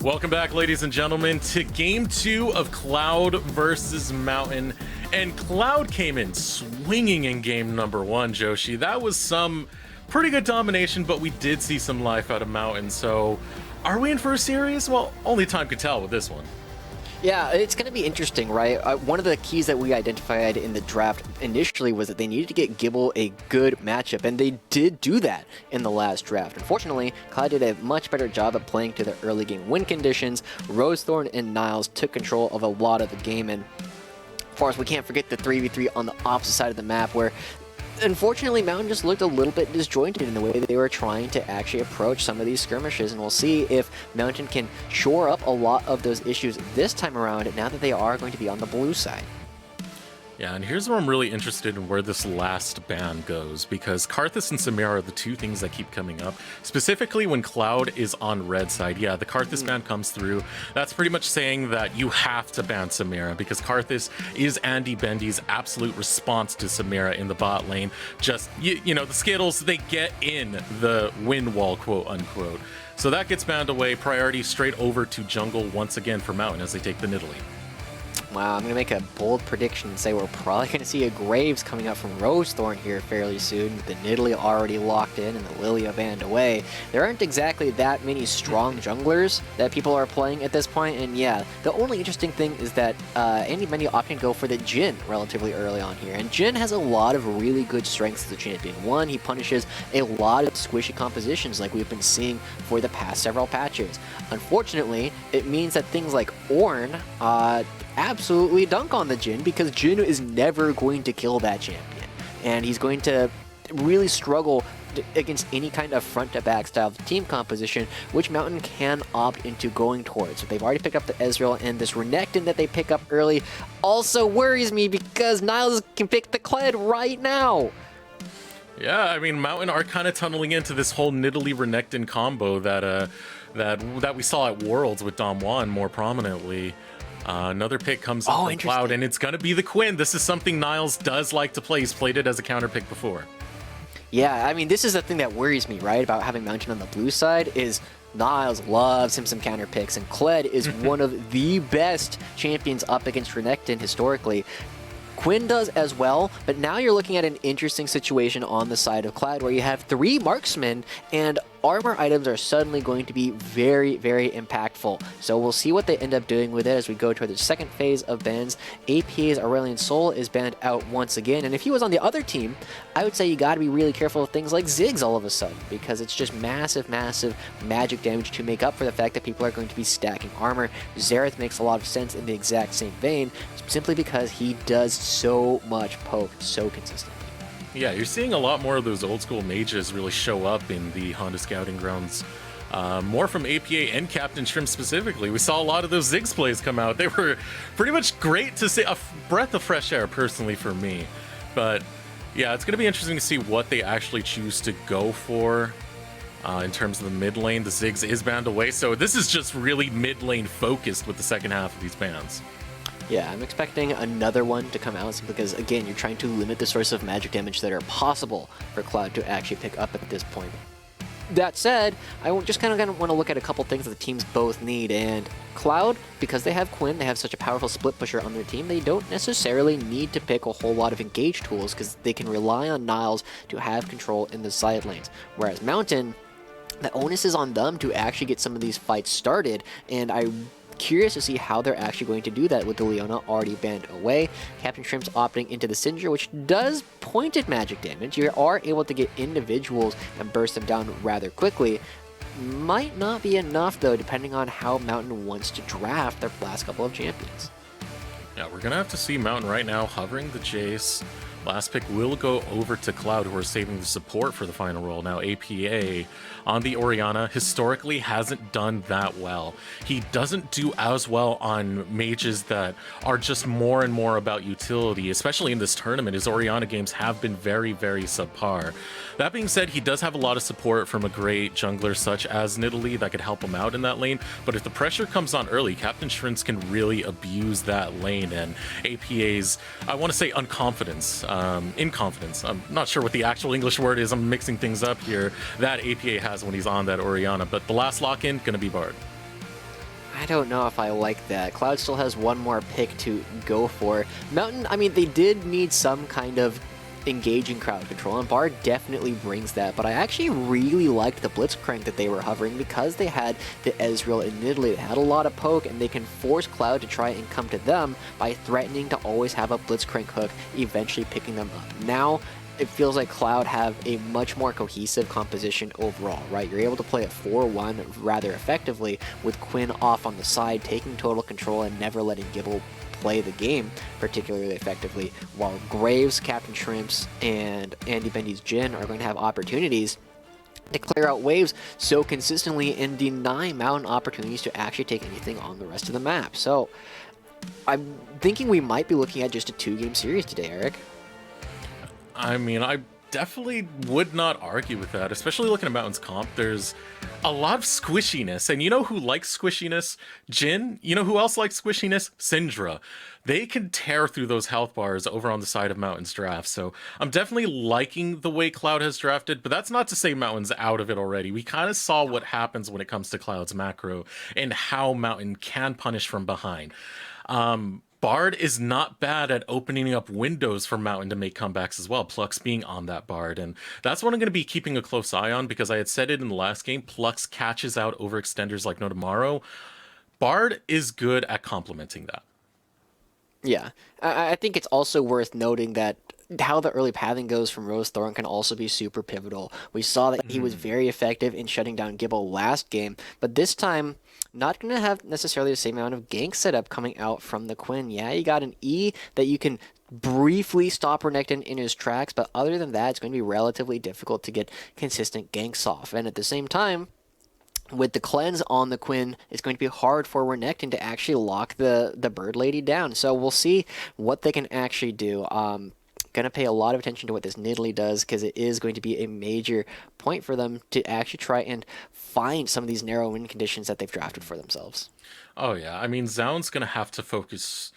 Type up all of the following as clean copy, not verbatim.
Welcome back, ladies and gentlemen, to Game 2 of Cloud versus Mountain. And Cloud came in swinging in game number 1, Joshi. That was some pretty good domination, but we did see some life out of Mountain. So are we in for a series? Well, only time could tell with this one. Yeah, it's going to be interesting, right? One of the keys that we identified in the draft initially was that they needed to get Gibble a good matchup, and they did do that in the last draft. Unfortunately, Cloud did a much better job at playing to the early game win conditions. Rosethorn and Niles took control of a lot of the game, and of course, we can't forget the 3v3 on the opposite side of the map where unfortunately, Mountain just looked a little bit disjointed in the way that they were trying to actually approach some of these skirmishes, and we'll see if Mountain can shore up a lot of those issues this time around now that they are going to be on the blue side. Yeah, and here's where I'm really interested in where this last ban goes, because Karthus and Samira are the two things that keep coming up, specifically when Cloud is on red side. Yeah, the Karthus ban comes through. That's pretty much saying that you have to ban Samira, because Karthus is Andy Bendy's absolute response to Samira in the bot lane. Just, you know, the Skittles, they get in the win wall, quote unquote. So that gets banned away. Priority straight over to jungle once again for Mountain as they take the Nidalee. Wow, I'm going to make a bold prediction and say we're probably going to see a Graves coming up from Rosethorn here fairly soon, with the Nidalee already locked in and the Lilia banned away. There aren't exactly that many strong junglers that people are playing at this point, and yeah, the only interesting thing is that Andy Bendy opted to go for the Jhin relatively early on here, and Jhin has a lot of really good strengths as a champion. One, he punishes a lot of squishy compositions like we've been seeing for the past several patches. Unfortunately, it means that things like Ornn, absolutely dunk on the Jhin, because Jhin is never going to kill that champion, and he's going to really struggle against any kind of front-to-back style team composition, which Mountain can opt into going towards. So they've already picked up the Ezreal, and this Renekton that they pick up early also worries me because Niles can pick the Kled right now. Yeah, I mean, Mountain are kind of tunneling into this whole Nidalee Renekton combo that we saw at Worlds with Damwon more prominently. Another pick comes up from Cloud, and it's going to be the Quinn. This is something Niles does like to play. He's played it as a counter pick before. Yeah, I mean, this is the thing that worries me, right, about having Mountain on the blue side is Niles loves him some counter picks, and Kled is one of the best champions up against Renekton historically. Quinn does as well, but now you're looking at an interesting situation on the side of Cloud where you have 3 marksmen, and armor items are suddenly going to be very, very impactful. So we'll see what they end up doing with it as we go toward the second phase of bans. APA's Aurelion Sol is banned out once again, and if he was on the other team, I would say you got to be really careful with things like Ziggs all of a sudden, because it's just massive, massive magic damage to make up for the fact that people are going to be stacking armor. Xerath makes a lot of sense in the exact same vein, simply because he does so much poke so consistently. Yeah, you're seeing a lot more of those old school mages really show up in the Honda Scouting Grounds. More from APA and Captain Shrimp specifically. We saw a lot of those Ziggs plays come out. They were pretty much great to see, a breath of fresh air personally for me. But yeah, it's going to be interesting to see what they actually choose to go for in terms of the mid lane. The Ziggs is banned away, so this is just really mid lane focused with the second half of these bans. Yeah, I'm expecting another one to come out because, again, you're trying to limit the source of magic damage that are possible for Cloud to actually pick up at this point. That said, I just kind of want to look at a couple things that the teams both need, and Cloud, because they have Quinn, they have such a powerful split pusher on their team, they don't necessarily need to pick a whole lot of engage tools because they can rely on Niles to have control in the side lanes. Whereas Mountain, the onus is on them to actually get some of these fights started, and I'm curious to see how they're actually going to do that with the Leona already banned away. Captain Shrimp's opting into the Sindra, which does pointed magic damage. You are able to get individuals and burst them down rather quickly. Might not be enough, though, depending on how Mountain wants to draft their last couple of champions. Yeah, we're going to have to see Mountain right now hovering the Jace. Last pick will go over to Cloud, who are saving the support for the final roll. Now, APA on the Orianna historically hasn't done that well. He doesn't do as well on mages that are just more and more about utility, especially in this tournament. His Orianna games have been very, very subpar. That being said, he does have a lot of support from a great jungler such as Nidalee that could help him out in that lane. But if the pressure comes on early, Captain Shrints can really abuse that lane, and APA's, I want to say, inconfidence. I'm not sure what the actual English word is. I'm mixing things up here. That APA has when he's on that Orianna. But the last lock-in, going to be barred. I don't know if I like that. Cloud still has one more pick to go for. Mountain, I mean, they did need some kind of engaging crowd control, and Bard definitely brings that, but I actually really liked the Blitzcrank that they were hovering because they had the Ezreal and Nidalee. They had a lot of poke, and they can force Cloud to try and come to them by threatening to always have a Blitzcrank hook, eventually picking them up. Now, it feels like Cloud have a much more cohesive composition overall, right? You're able to play it 4-1 rather effectively with Quinn off on the side, taking total control and never letting Gibble play the game particularly effectively, while Graves, Captain Shrimps, and Andy Bendy's Jhin are going to have opportunities to clear out waves so consistently and deny Mountain opportunities to actually take anything on the rest of the map. So I'm thinking we might be looking at just a 2-game series today, Eric. I mean, I definitely would not argue with that, especially looking at Mountain's comp. There's a lot of squishiness, and you know who likes squishiness? Jhin. You know who else likes squishiness? Syndra. They can tear through those health bars over on the side of Mountain's draft, so I'm definitely liking the way Cloud has drafted, but that's not to say Mountain's out of it already. We kind of saw what happens when it comes to Cloud's macro and how Mountain can punish from behind. Bard is not bad at opening up windows for Mountain to make comebacks as well, Plux being on that Bard, and that's what I'm going to be keeping a close eye on, because I had said it in the last game, Plux catches out overextenders like no tomorrow. Bard is good at complementing that. Yeah, I think it's also worth noting that how the early pathing goes from Rose Thorn can also be super pivotal. We saw that he was very effective in shutting down Gibble last game, but this time, not going to have necessarily the same amount of gank setup coming out from the Quinn. Yeah, you got an E that you can briefly stop Renekton in his tracks, but other than that, it's going to be relatively difficult to get consistent ganks off. And at the same time, with the cleanse on the Quinn, it's going to be hard for Renekton to actually lock the Bird Lady down. So we'll see what they can actually do. Going to pay a lot of attention to what this Nidalee does, because it is going to be a major point for them to actually try and find some of these narrow win conditions that they've drafted for themselves. Oh yeah, I mean, Zaun's going to have to focus.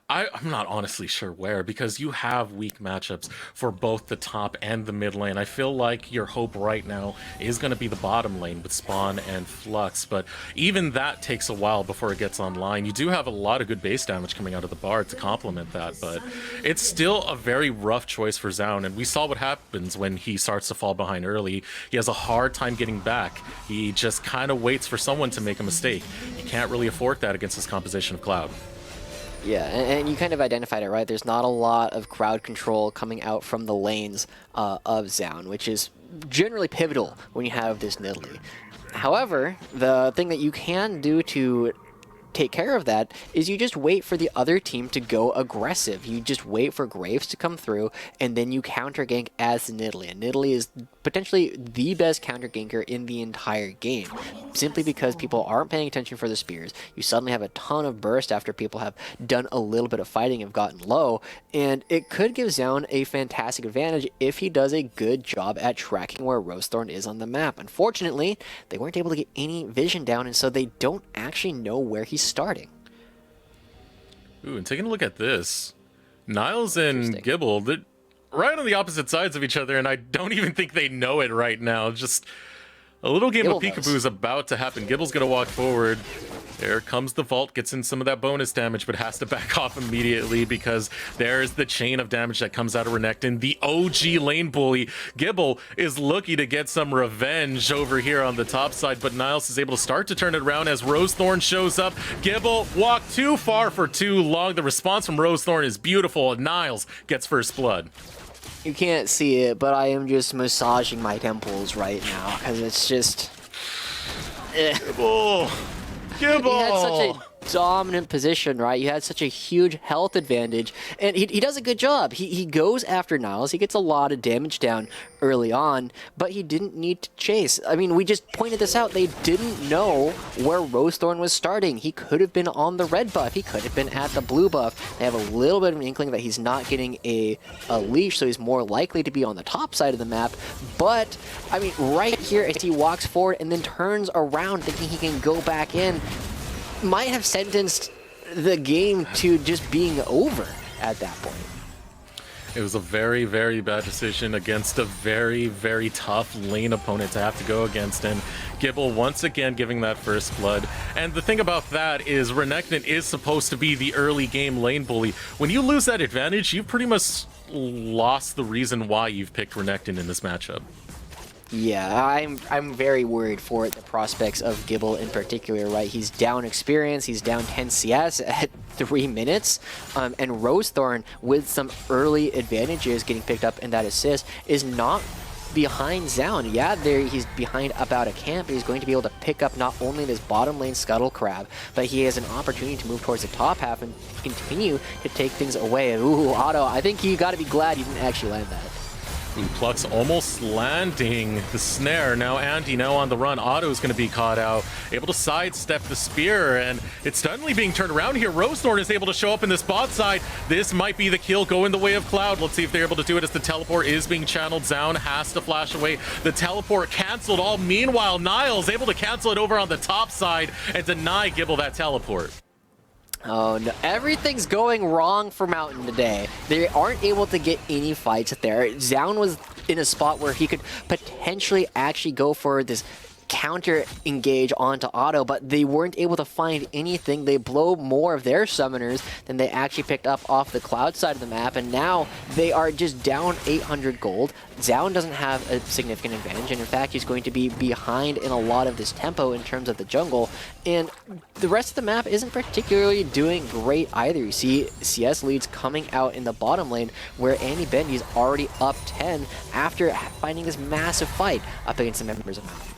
I'm not honestly sure where, because you have weak matchups for both the top and the mid lane. I feel like your hope right now is going to be the bottom lane with Spawn and Flux, but even that takes a while before it gets online. You do have a lot of good base damage coming out of the Bard to complement that, but it's still a very rough choice for Zaun, and we saw what happens when he starts to fall behind early. He has a hard time getting back. He just kind of waits for someone to make a mistake. He can't really afford that against this composition of Cloud. Yeah, and you kind of identified it, right? There's not a lot of crowd control coming out from the lanes of Zaun, which is generally pivotal when you have this Nidalee. However, the thing that you can do to take care of that is you just wait for the other team to go aggressive. You just wait for Graves to come through, and then you counter gank as the Nidalee. And Nidalee is potentially the best counter ganker in the entire game, simply because people aren't paying attention for the spears. You suddenly have a ton of burst after people have done a little bit of fighting and gotten low, and it could give Zaun a fantastic advantage if he does a good job at tracking where Rose Thorn is on the map. Unfortunately, they weren't able to get any vision down, and so they don't actually know where he's starting. Ooh, and taking a look at this, Niles and Gibble, they're right on the opposite sides of each other, and I don't even think they know it right now. Just a little game of peekaboo is about to happen. Gibble's gonna walk forward. There comes the vault, gets in some of that bonus damage, but has to back off immediately because there's the chain of damage that comes out of Renekton, the OG lane bully. Gibble is looking to get some revenge over here on the top side, but Niles is able to start to turn it around as Rose Thorn shows up. Gibble walked too far for too long. The response from Rose Thorn is beautiful, and Niles gets first blood. You can't see it, but I am just massaging my temples right now, because it's just... Gibble! Gibble! He had such a dominant position, right? You had such a huge health advantage, and he does a good job. He goes after Niles. He gets a lot of damage down early on, but he didn't need to chase. I mean, we just pointed this out. They didn't know where Rose Thorn was starting. He could have been on the red buff. He could have been at the blue buff. They have a little bit of an inkling that he's not getting a leash, so he's more likely to be on the top side of the map. But, I mean, right here as he walks forward and then turns around thinking he can go back in, might have sentenced the game to just being over at that point. It was a very, very bad decision against a very, very tough lane opponent to have to go against, and Gibble once again giving that first blood. And the thing about that is Renekton is supposed to be the early game lane bully. When you lose that advantage, you've pretty much lost the reason why you've picked Renekton in this matchup. Yeah, I'm very worried for the prospects of Gibble in particular, right? He's down experience, he's down 10 CS at 3 minutes, and Rosethorn, with some early advantages getting picked up in that assist, is not behind Zound. Yeah, he's behind about a camp, but he's going to be able to pick up not only this bottom lane Scuttle Crab, but he has an opportunity to move towards the top half and continue to take things away. Ooh, Otto, I think you got to be glad you didn't actually land that. Pluck's almost landing the snare. Now Andy now on the run. Otto's going to be caught out, able to sidestep the spear, and it's suddenly being turned around here. Rosethorn is able to show up in this bot side. This might be the kill going the way of Cloud. Let's see if they're able to do it as the teleport is being channeled. Zound has to flash away. The teleport canceled. All meanwhile, Niles able to cancel it over on the top side and deny Gibble that teleport. Oh no, everything's going wrong for Mountain today. They aren't able to get any fights there. Zound was in a spot where he could potentially actually go for this counter engage onto Otto, but they weren't able to find anything. They blow more of their summoners than they actually picked up off the Cloud side of the map, and now they are just down 800 gold. Zound doesn't have a significant advantage, and in fact he's going to be behind in a lot of this tempo in terms of the jungle, and the rest of the map isn't particularly doing great either. You see CS leads coming out in the bottom lane where Andy Bendy's already up 10 after finding this massive fight up against the members of Mountain.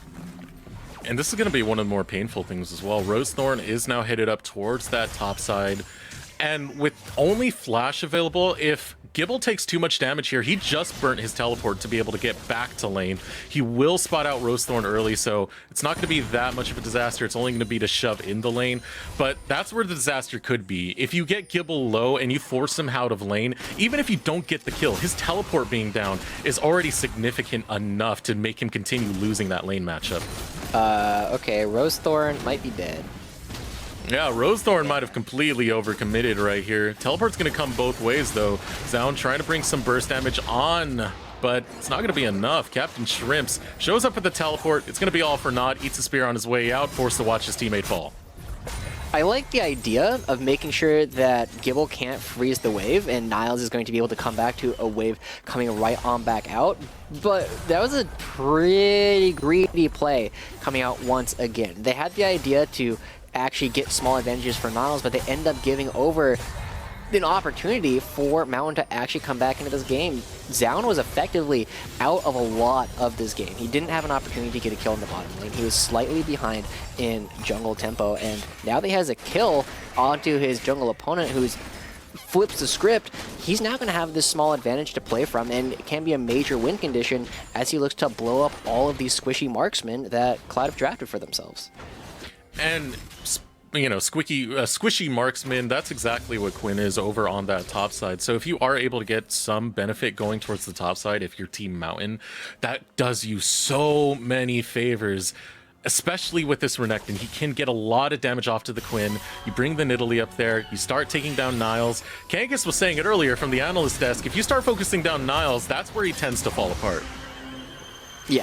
And this is going to be one of the more painful things as well. Rosethorn is now headed up towards that top side. And with only Flash available, if Gibble takes too much damage here, he just burnt his teleport to be able to get back to lane. He will spot out Rosethorn early, so it's not going to be that much of a disaster. It's only going to be to shove in the lane. But that's where the disaster could be. If you get Gibble low and you force him out of lane, even if you don't get the kill, his teleport being down is already significant enough to make him continue losing that lane matchup. Okay, Rosethorn might be dead. Yeah, Rosethorn might have completely overcommitted right here. Teleport's going to come both ways, though. Zound trying to bring some burst damage on, but it's not going to be enough. Captain Shrimps shows up with the teleport. It's going to be all for naught. Eats a spear on his way out, forced to watch his teammate fall. I like the idea of making sure that Gibble can't freeze the wave, and Niles is going to be able to come back to a wave coming right on back out. But that was a pretty greedy play coming out once again. They had the idea to actually get small advantages for Niles, but they end up giving over an opportunity for Mountain to actually come back into this game. Zound was effectively out of a lot of this game. He didn't have an opportunity to get a kill in the bottom lane. He was slightly behind in jungle tempo, and now that he has a kill onto his jungle opponent who's flips the script, he's now going to have this small advantage to play from, and it can be a major win condition as he looks to blow up all of these squishy marksmen that Cloud have drafted for themselves. And, you know, squishy marksman, that's exactly what Quinn is over on that top side. So if you are able to get some benefit going towards the top side, if you're Team Mountain, that does you so many favors, especially with this Renekton. He can get a lot of damage off to the Quinn. You bring the Nidalee up there, you start taking down Niles. Kangas was saying it earlier from the analyst desk, if you start focusing down Niles, that's where he tends to fall apart. Yeah.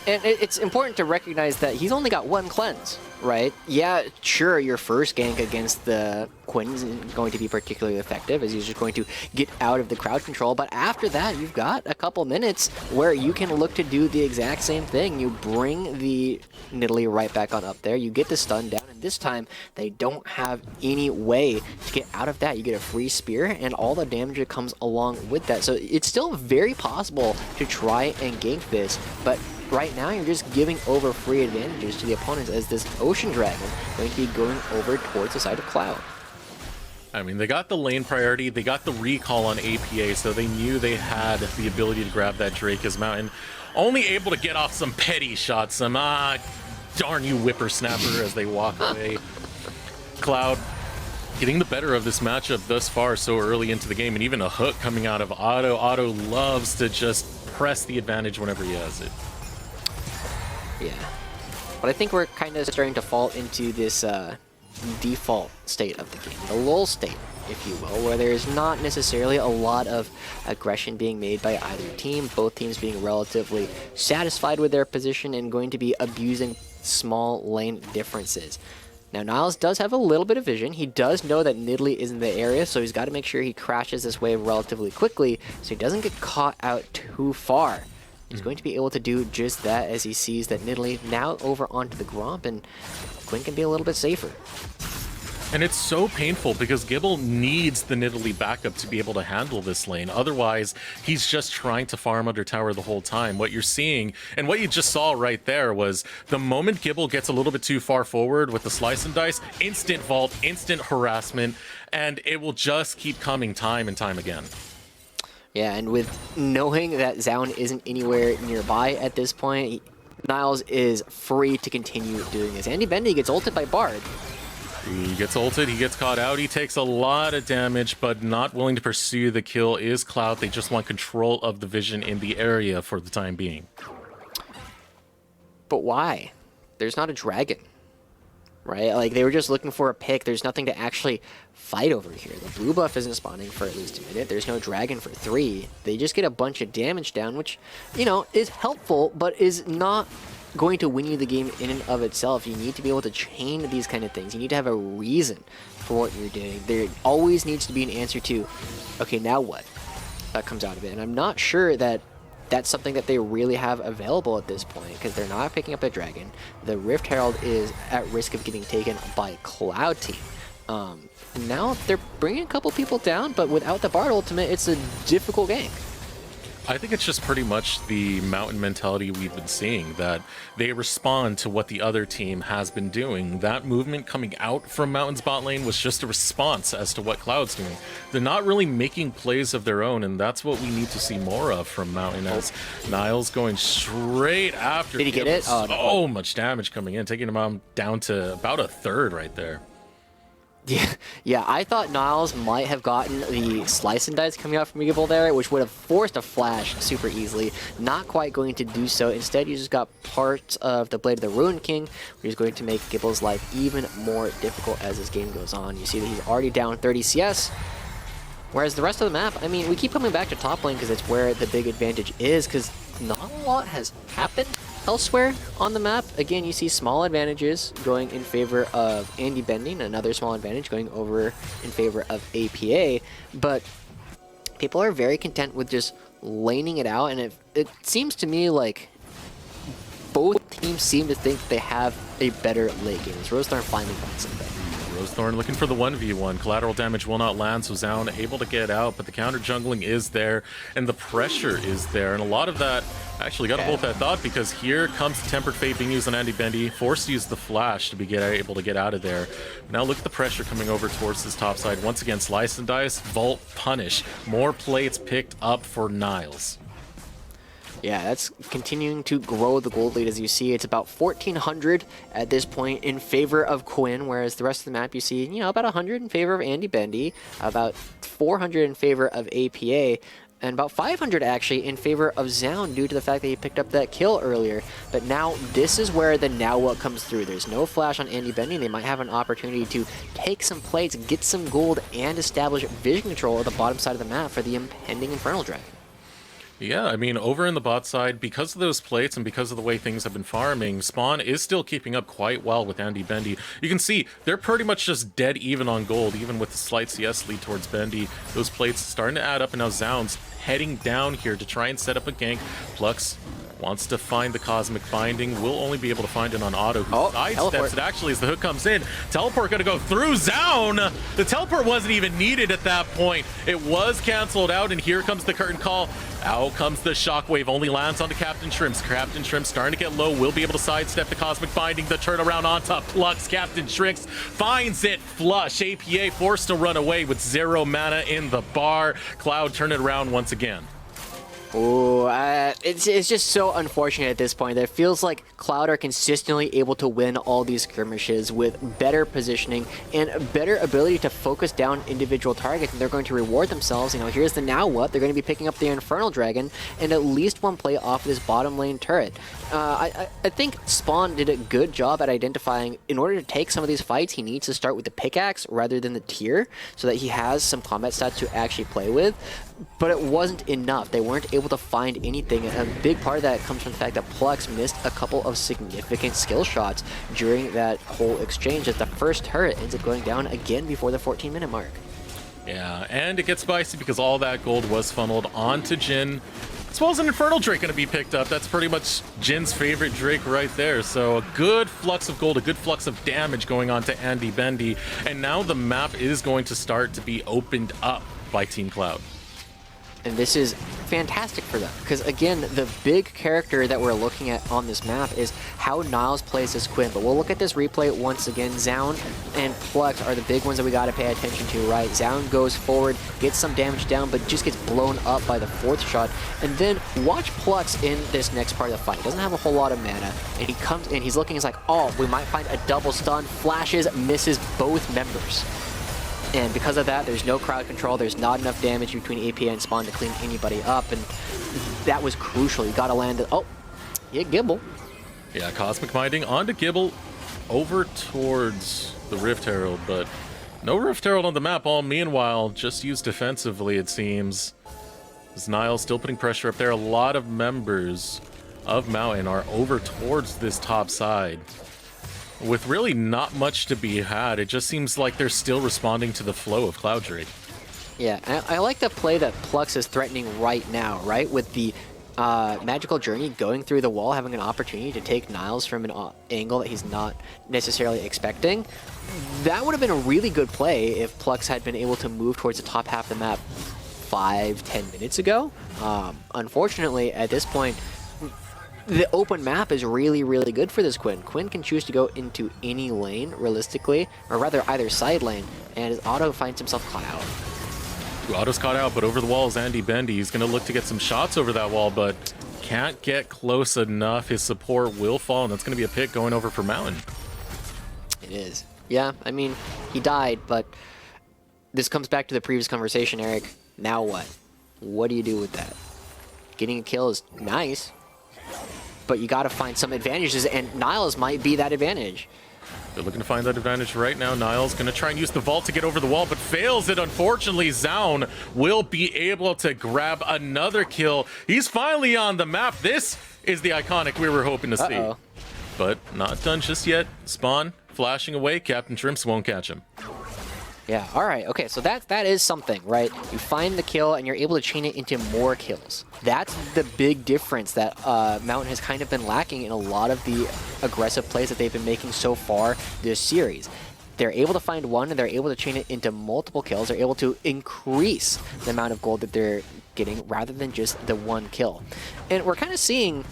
And it's important to recognize that he's only got one cleanse, right? Yeah, sure, your first gank against the Quinn isn't going to be particularly effective, as he's just going to get out of the crowd control, but after that, you've got a couple minutes where you can look to do the exact same thing. You bring the Nidalee right back on up there, you get the stun down, and this time, they don't have any way to get out of that. You get a free spear, and all the damage that comes along with that. So it's still very possible to try and gank this, but right now, you're just giving over free advantages to the opponents as this Ocean Dragon going to be going over towards the side of Cloud. I mean, they got the lane priority, they got the recall on APA, so they knew they had the ability to grab that Drake as Mountain. Only able to get off some petty shots, some darn you whippersnapper as they walk away. Cloud getting the better of this matchup thus far so early into the game, and even a hook coming out of Otto. Otto loves to just press the advantage whenever he has it. Yeah, but I think we're kind of starting to fall into this default state of the game, the lull state, if you will, where there's not necessarily a lot of aggression being made by either team, both teams being relatively satisfied with their position and going to be abusing small lane differences. Now, Niles does have a little bit of vision. He does know that Nidalee is in the area, so he's got to make sure he crashes this wave relatively quickly so he doesn't get caught out too far. He's going to be able to do just that as he sees that Nidalee now over onto the Gromp, and Quinn can be a little bit safer. And it's so painful because Gibble needs the Nidalee backup to be able to handle this lane. Otherwise, he's just trying to farm under tower the whole time. What you're seeing, and what you just saw right there, was the moment Gibble gets a little bit too far forward with the slice and dice, instant vault, instant harassment, and it will just keep coming time and time again. Yeah, and with knowing that Zaun isn't anywhere nearby at this point, Niles is free to continue doing this. Andy Bendy gets ulted by Bard. He gets ulted, he gets caught out, he takes a lot of damage, but not willing to pursue the kill is Cloud. They just want control of the vision in the area for the time being. But why? There's not a dragon, right? Like, they were just looking for a pick. There's nothing to actually fight over here. The blue buff isn't spawning for at least a minute. There's no dragon for 3. They just get a bunch of damage down, which, you know, is helpful, but is not going to win you the game in and of itself. You need to be able to chain these kind of things. You need to have a reason for what you're doing. There always needs to be an answer to, okay, now what? That comes out of it. And I'm not sure that that's something that they really have available at this point, because they're not picking up a dragon. The Rift Herald is at risk of getting taken by Cloud Team. And now they're bringing a couple people down, but without the Bard ultimate, it's a difficult gank. I think it's just pretty much the Mountain mentality we've been seeing, that they respond to what the other team has been doing. That movement coming out from Mountain's bot lane was just a response as to what Cloud's doing. They're not really making plays of their own, and that's what we need to see more of from Mountain, as Niles going straight after. Did he get it? Oh, so much damage coming in, taking him down to about a third right there. Yeah, I thought Niles might have gotten the slice and dice coming out from Gibble there, which would have forced a flash super easily. Not quite going to do so. Instead, he just got parts of the Blade of the Ruined King, which is going to make Gibble's life even more difficult as this game goes on. You see that he's already down 30 CS, whereas the rest of the map, I mean, we keep coming back to top lane because it's where the big advantage is, because not a lot has happened elsewhere on the map. Again, you see small advantages going in favor of Andy Bending, another small advantage going over in favor of APA, but people are very content with just laning it out, and it seems to me like both teams seem to think they have a better late game. As Rosethorn finally finds something. Rosethorn looking for the 1v1. Collateral damage will not land, so Zaun able to get out, but the counter jungling is there, and the pressure is there, and a lot of that actually got to hold that thought, because here comes the Tempered Fate being used on Andy Bendy, forced to use the flash to be able to get out of there. Now look at the pressure coming over towards this top side. Once again, slice and dice, vault, punish. More plates picked up for Niles. Yeah, that's continuing to grow the gold lead. As you see, it's about 1,400 at this point in favor of Quinn, whereas the rest of the map you see, you know, about 100 in favor of Andy Bendy, about 400 in favor of APA, and about 500 actually in favor of Zaun due to the fact that he picked up that kill earlier. But now this is where the now what comes through. There's no flash on Andy Bendy. They might have an opportunity to take some plates, get some gold, and establish vision control at the bottom side of the map for the impending Infernal Dragon. Yeah, I mean, over in the bot side, because of those plates and because of the way things have been farming, Spawn is still keeping up quite well with Andy Bendy. You can see they're pretty much just dead even on gold, even with the slight CS lead towards Bendy. Those plates starting to add up, and now Zaun's heading down here to try and set up a gank. Plux wants to find the Cosmic Binding, will only be able to find it on Auto, who sidesteps it actually as the hook comes in. Teleport gonna go through Zaun! The teleport wasn't even needed at that point. It was canceled out, and here comes the curtain call. Out comes the shockwave, only lands onto Captain Shrimps. Captain Shrimps starting to get low, will be able to sidestep the Cosmic Binding, the turnaround onto Plux. Captain Shrimps finds it flush. APA forced to run away with 0 mana in the bar. Cloud turn it around once again. Oh, it's just so unfortunate at this point. It feels like Cloud are consistently able to win all these skirmishes with better positioning and better ability to focus down individual targets, and they're going to reward themselves. You know, here's the now what. They're going to be picking up the Infernal Dragon and at least one play off this bottom lane turret. I think Spawn did a good job at identifying, in order to take some of these fights, he needs to start with the pickaxe rather than the tier, so that he has some combat stats to actually play with. But it wasn't enough. They weren't able able to find anything. And a big part of that comes from the fact that Plux missed a couple of significant skill shots during that whole exchange, as the first turret ends up going down again before the 14-minute mark. Yeah, and it gets spicy because all that gold was funneled onto Jin, as well as an Infernal Drake going to be picked up. That's pretty much Jin's favorite Drake right there. So a good flux of gold, a good flux of damage going on to Andy Bendy. And now the map is going to start to be opened up by Team Cloud. And this is fantastic for them, because again, the big character that we're looking at on this map is how Niles plays as Quinn. But we'll look at this replay once again. Zound and Plux are the big ones that we got to pay attention to, right? Zound goes forward, gets some damage down, but just gets blown up by the fourth shot. And then watch Plux in this next part of the fight. He doesn't have a whole lot of mana, and he comes in, he's looking, he's like, oh, we might find a double stun, flashes, misses both members. And because of that, there's no crowd control, there's not enough damage between APA and Spawn to clean anybody up, and that was crucial. You gotta land it. Oh, yeah, Gibble. Yeah, Cosmic Minding onto Gibble, over towards the Rift Herald, but no Rift Herald on the map. All meanwhile, just used defensively, it seems. As Niles still putting pressure up there. A lot of members of Mountain are over towards this top side, with really not much to be had. It just seems like they're still responding to the flow of Cloud Drake. Yeah, I like the play that Plux is threatening right now, right? With the Magical Journey going through the wall, having an opportunity to take Niles from an angle that he's not necessarily expecting. That would have been a really good play if Plux had been able to move towards the top half of the map 5-10 minutes ago. Unfortunately, at this point, the open map is really, really good for this Quinn. Quinn can choose to go into any lane, realistically, or rather either side lane, and his auto finds himself caught out. Auto's caught out, but over the wall is Andy Bendy. He's going to look to get some shots over that wall, but can't get close enough. His support will fall, and that's going to be a pick going over for Mountain. It is. Yeah, I mean, he died, but this comes back to the previous conversation, Eric. Now what? What do you do with that? Getting a kill is nice, but you got to find some advantages, and Niles might be that advantage. They're looking to find that advantage right now. Niles going to try and use the vault to get over the wall, but fails it. Unfortunately, Zound will be able to grab another kill. He's finally on the map. This is the iconic we were hoping to see. But not done just yet. Spawn flashing away. Captain Shrimps won't catch him. Yeah, all right, okay, so that is something, right? You find the kill and you're able to chain it into more kills. That's the big difference that Mountain has kind of been lacking in a lot of the aggressive plays that they've been making so far this series. They're able to find one and they're able to chain it into multiple kills. They're able to increase the amount of gold that they're getting rather than just the one kill. And we're kind of seeing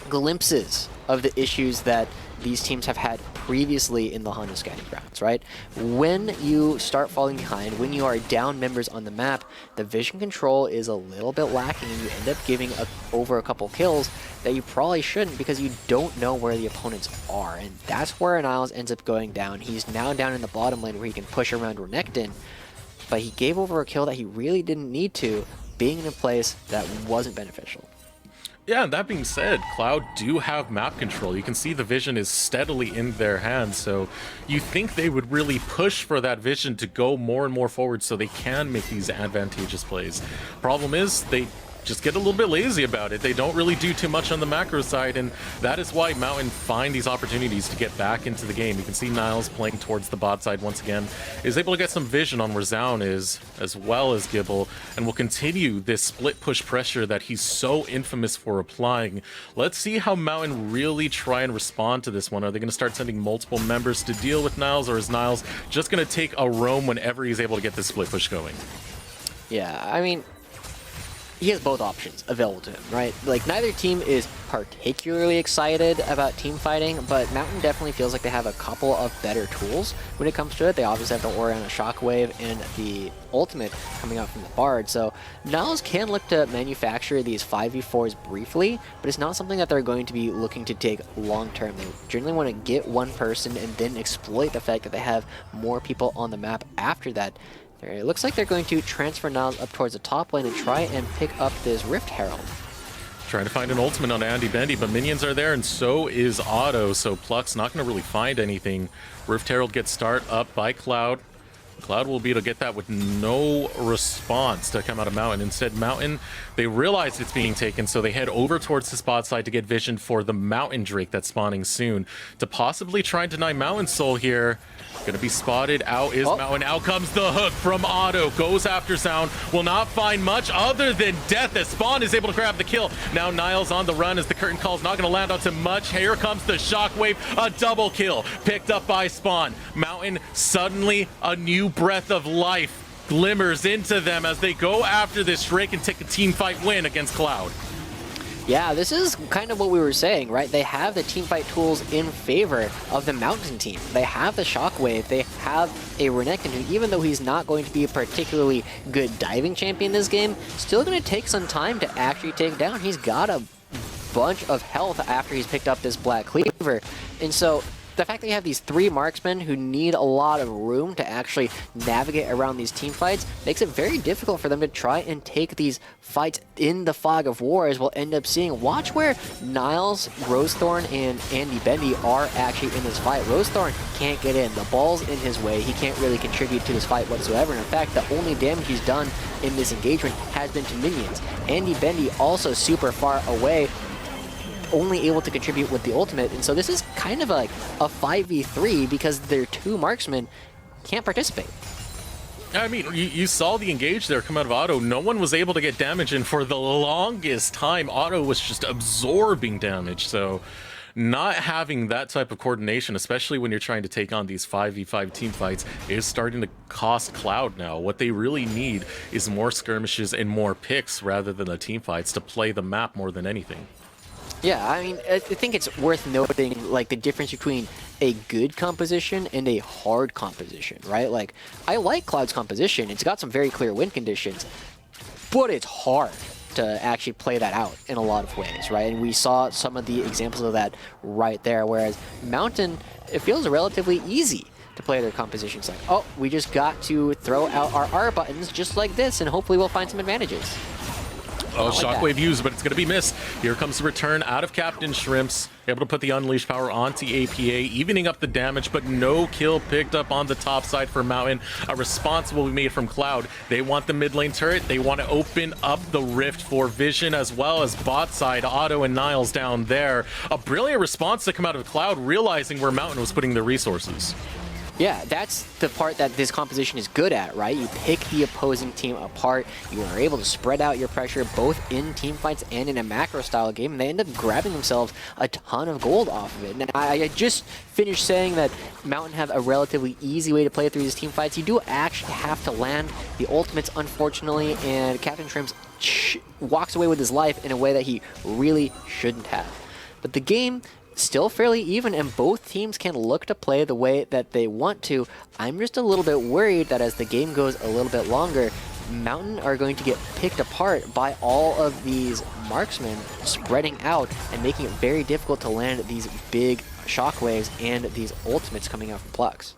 glimpses of the issues that these teams have had previously in the Honda Scouting Grounds, right? When you start falling behind, when you are down members on the map, the vision control is a little bit lacking and you end up giving over a couple kills that you probably shouldn't because you don't know where the opponents are. And that's where Niles ends up going down. He's now down in the bottom lane where he can push around Renekton, but he gave over a kill that he really didn't need to, being in a place that wasn't beneficial. Yeah, that being said, Cloud do have map control. You can see the vision is steadily in their hands, so you think they would really push for that vision to go more and more forward so they can make these advantageous plays. Problem is, they just get a little bit lazy about it. They don't really do too much on the macro side, and that is why Mountain find these opportunities to get back into the game. You can see Niles playing towards the bot side once again, is able to get some vision on where Zound is, as well as Gibble, and will continue this split push pressure that he's so infamous for applying. Let's see how Mountain really try and respond to this one. Are they going to start sending multiple members to deal with Niles, or is Niles just going to take a roam whenever he's able to get this split push going? Yeah, I mean, he has both options available to him, right? Like, neither team is particularly excited about team fighting, but Mountain definitely feels like they have a couple of better tools when it comes to it. They obviously have the Oriana Shockwave and the ultimate coming out from the Bard, so Niles can look to manufacture these 5v4s briefly, but it's not something that they're going to be looking to take long-term. They generally want to get one person and then exploit the fact that they have more people on the map after that. It looks like they're going to transfer Niles up towards the top lane and try and pick up this Rift Herald. Trying to find an ultimate on Andy Bendy, but minions are there, and so is Otto, so Plux not going to really find anything. Rift Herald gets start up by Cloud. Cloud will be able to get that with no response to come out of Mountain. Instead, Mountain, they realize it's being taken, so they head over towards the spot side to get vision for the Mountain Drake that's spawning soon to possibly try and deny Mountain Soul here. Gonna be spotted. Out is Mountain. Out comes the hook from Otto. Goes after Sound. Will not find much other than death as Spawn is able to grab the kill. Now Niles on the run as the curtain call's not gonna land onto much. Here comes the shockwave. A double kill picked up by Spawn. Mountain, suddenly a new breath of life glimmers into them as they go after this Drake and take a team fight win against Cloud. Yeah, this is kind of what we were saying, right? They have the teamfight tools in favor of the Mountain team. They have the Shockwave, they have a Renekton who, even though he's not going to be a particularly good diving champion this game, still going to take some time to actually take down. He's got a bunch of health after he's picked up this Black Cleaver. And so the fact that you have these 3 marksmen who need a lot of room to actually navigate around these team fights makes it very difficult for them to try and take these fights in the fog of war, as we'll end up seeing. Watch where Niles, Rosethorn, and Andy Bendy are actually in this fight. Rosethorn can't get in. The ball's in his way. He can't really contribute to this fight whatsoever. And in fact, the only damage he's done in this engagement has been to minions. Andy Bendy also super far away, only able to contribute with the ultimate, and so this is kind of like a 5v3 because their 2 marksmen can't participate. I mean, you saw the engage there come out of Otto. No one was able to get damage in for the longest time. Otto was just absorbing damage, so not having that type of coordination, especially when you're trying to take on these 5v5 team fights, is starting to cost Cloud now. What they really need is more skirmishes and more picks rather than the team fights to play the map more than anything. Yeah, I mean, I think it's worth noting, like, the difference between a good composition and a hard composition, right? Like, I like Cloud's composition. It's got some very clear win conditions, but it's hard to actually play that out in a lot of ways, right? And we saw some of the examples of that right there, whereas Mountain, it feels relatively easy to play their compositions. Like, oh, we just got to throw out our R buttons just like this, and hopefully we'll find some advantages. Oh, shockwave used, but it's going to be missed. Here comes the return out of Captain Shrimps. Able to put the Unleash power onto APA, evening up the damage, but no kill picked up on the top side for Mountain. A response will be made from Cloud. They want the mid lane turret. They want to open up the rift for vision, as well as bot side, Otto and Niles down there. A brilliant response to come out of Cloud, realizing where Mountain was putting their resources. Yeah, that's the part that this composition is good at, right? You pick the opposing team apart. You are able to spread out your pressure both in team fights and in a macro style game, and they end up grabbing themselves a ton of gold off of it. And I just finished saying that Mountain have a relatively easy way to play through these team fights. You do actually have to land the ultimates, unfortunately, and Captain Shrimps walks away with his life in a way that he really shouldn't have. But the game still fairly even, and both teams can look to play the way that they want to. I'm just a little bit worried that as the game goes a little bit longer, Mountain are going to get picked apart by all of these marksmen spreading out and making it very difficult to land these big shockwaves and these ultimates coming out from Plux.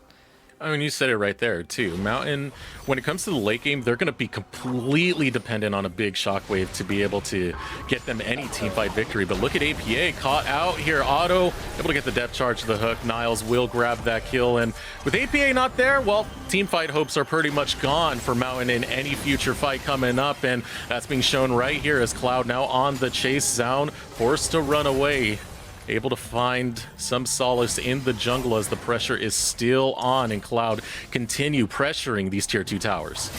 I mean, you said it right there, too. Mountain, when it comes to the late game, they're going to be completely dependent on a big shockwave to be able to get them any teamfight victory. But look at APA, caught out here. Otto, able to get the depth charge to the hook. Niles will grab that kill. And with APA not there, well, teamfight hopes are pretty much gone for Mountain in any future fight coming up. And that's being shown right here as Cloud now on the chase zone, forced to run away. Able to find some solace in the jungle as the pressure is still on, and Cloud continue pressuring these tier 2 towers.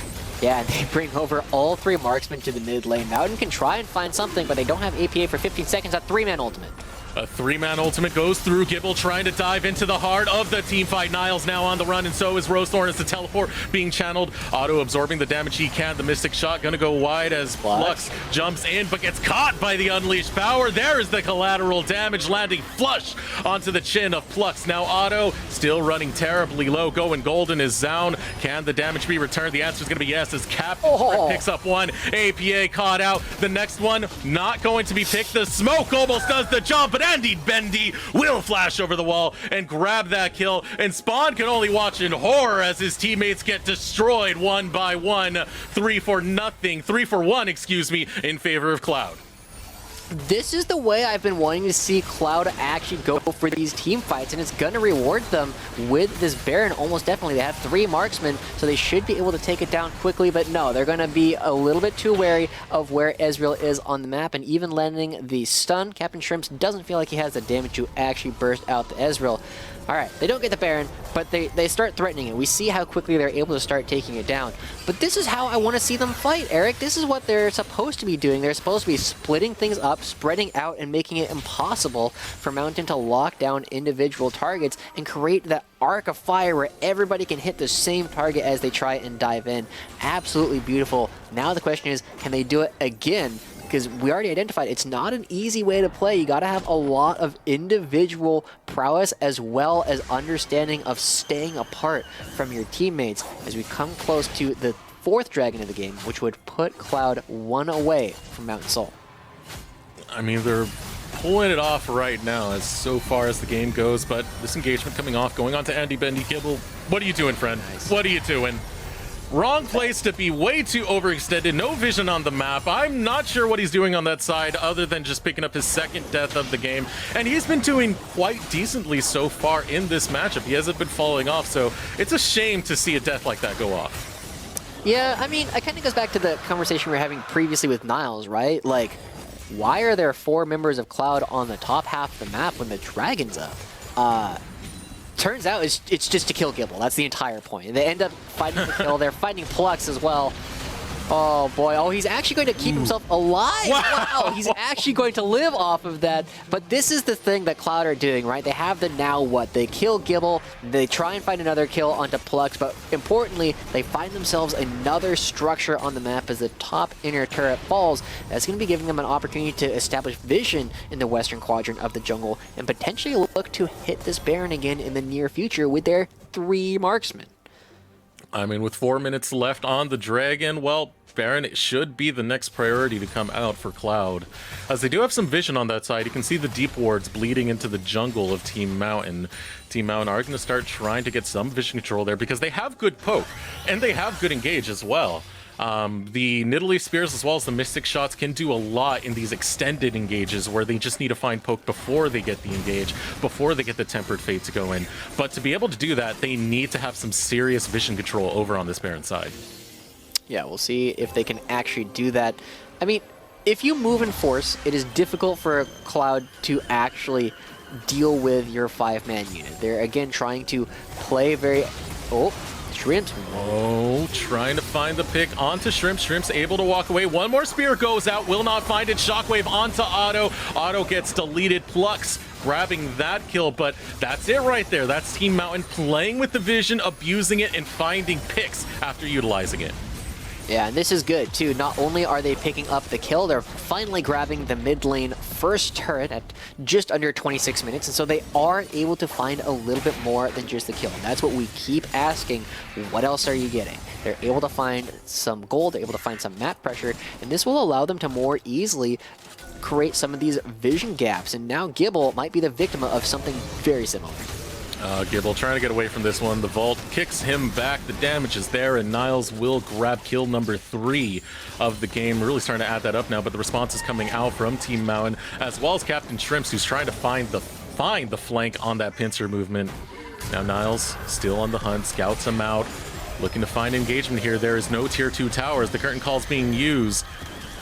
Yeah, and they bring over all 3 marksmen to the mid lane. Mountain can try and find something, but they don't have APA for 15 seconds. A 3-man ultimate. A 3-man ultimate goes through. Gibble trying to dive into the heart of the team fight. Niles now on the run, and so is Rosethorn as the teleport being channeled. Otto absorbing the damage he can. The Mystic Shot gonna go wide as Flux jumps in, but gets caught by the Unleashed power. There is the collateral damage landing flush onto the chin of Plux. Now Otto still running terribly low, going golden is Zound. Can the damage be returned? The answer is gonna be yes, as Cap picks up one. APA caught out. The next one not going to be picked. The smoke almost does the job, but Andy Bendy will flash over the wall and grab that kill, and Spawn can only watch in horror as his teammates get destroyed one by one. 3 for 1, excuse me, in favor of Cloud. This is the way I've been wanting to see Cloud actually go for these team fights, and it's going to reward them with this Baron almost definitely. They have 3 marksmen, so they should be able to take it down quickly, but no, they're going to be a little bit too wary of where Ezreal is on the map, and even landing the stun, Captain Shrimps doesn't feel like he has the damage to actually burst out the Ezreal. Alright, they don't get the Baron, but they start threatening it. We see how quickly they're able to start taking it down. But this is how I want to see them fight, Eric. This is what they're supposed to be doing. They're supposed to be splitting things up, spreading out, and making it impossible for Mountain to lock down individual targets and create that arc of fire where everybody can hit the same target as they try and dive in. Absolutely beautiful. Now the question is, can they do it again? Because we already identified it's not an easy way to play. You got to have a lot of individual prowess as well as understanding of staying apart from your teammates as we come close to the 4th dragon of the game, which would put Cloud 1 away from Mountain Soul. I mean, they're pulling it off right now as so far as the game goes, but this engagement coming off, going on to Andy Bendy. Gibble, what are you doing, friend? Nice. What are you doing? Wrong place to be, way too overextended, no vision on the map. I'm not sure what he's doing on that side other than just picking up his 2nd death of the game. And he's been doing quite decently so far in this matchup. He hasn't been falling off, so it's a shame to see a death like that go off. Yeah, I mean, it kind of goes back to the conversation we were having previously with Niles, right? Like, why are there 4 members of Cloud on the top half of the map when the dragon's up? Turns out it's just to kill Gibble. That's the entire point. They end up fighting the kill. They're fighting Plux as well. Oh boy, oh, he's actually going to keep himself alive. Wow, he's actually going to live off of that. But this is the thing that Cloud are doing, right? They have the now what? They kill Gibble, they try and find another kill onto Plux, but importantly, they find themselves another structure on the map as the top inner turret falls. That's going to be giving them an opportunity to establish vision in the western quadrant of the jungle and potentially look to hit this Baron again in the near future with their 3 marksmen. I mean, with 4 minutes left on the Dragon, well, Baron should be the next priority to come out for Cloud. As they do have some vision on that side, you can see the deep wards bleeding into the jungle of Team Mountain. Team Mountain are going to start trying to get some vision control there because they have good poke, and they have good engage as well. The Nidalee Spears as well as the Mystic Shots can do a lot in these extended engages where they just need to find poke before they get the engage, before they get the Tempered Fate to go in. But to be able to do that, they need to have some serious vision control over on this Baron side. Yeah, we'll see if they can actually do that. I mean, if you move in force, it is difficult for Cloud to actually deal with your 5-man unit. They're, again, trying to play very... Oh, Shrimps. Oh, trying to find the pick onto Shrimps. Shrimps able to walk away. One more spear goes out, will not find it. Shockwave onto Otto. Otto gets deleted. Plux grabbing that kill, but that's it right there. That's Team Mountain playing with the vision, abusing it, and finding picks after utilizing it. Yeah, and this is good, too. Not only are they picking up the kill, they're finally grabbing the mid lane first turret at just under 26 minutes, and so they are able to find a little bit more than just the kill. And that's what we keep asking, what else are you getting? They're able to find some gold, they're able to find some map pressure, and this will allow them to more easily create some of these vision gaps. And now Gibble might be the victim of something very similar. Gibble trying to get away from this one. The Vault kicks him back. The damage is there, and Niles will grab kill number 3 of the game. Really starting to add that up now, but the response is coming out from Team Mountain, as well as Captain Shrimps, who's trying to find the flank on that pincer movement. Now Niles still on the hunt, scouts him out, looking to find engagement here. There is no tier 2 towers. The curtain call's being used.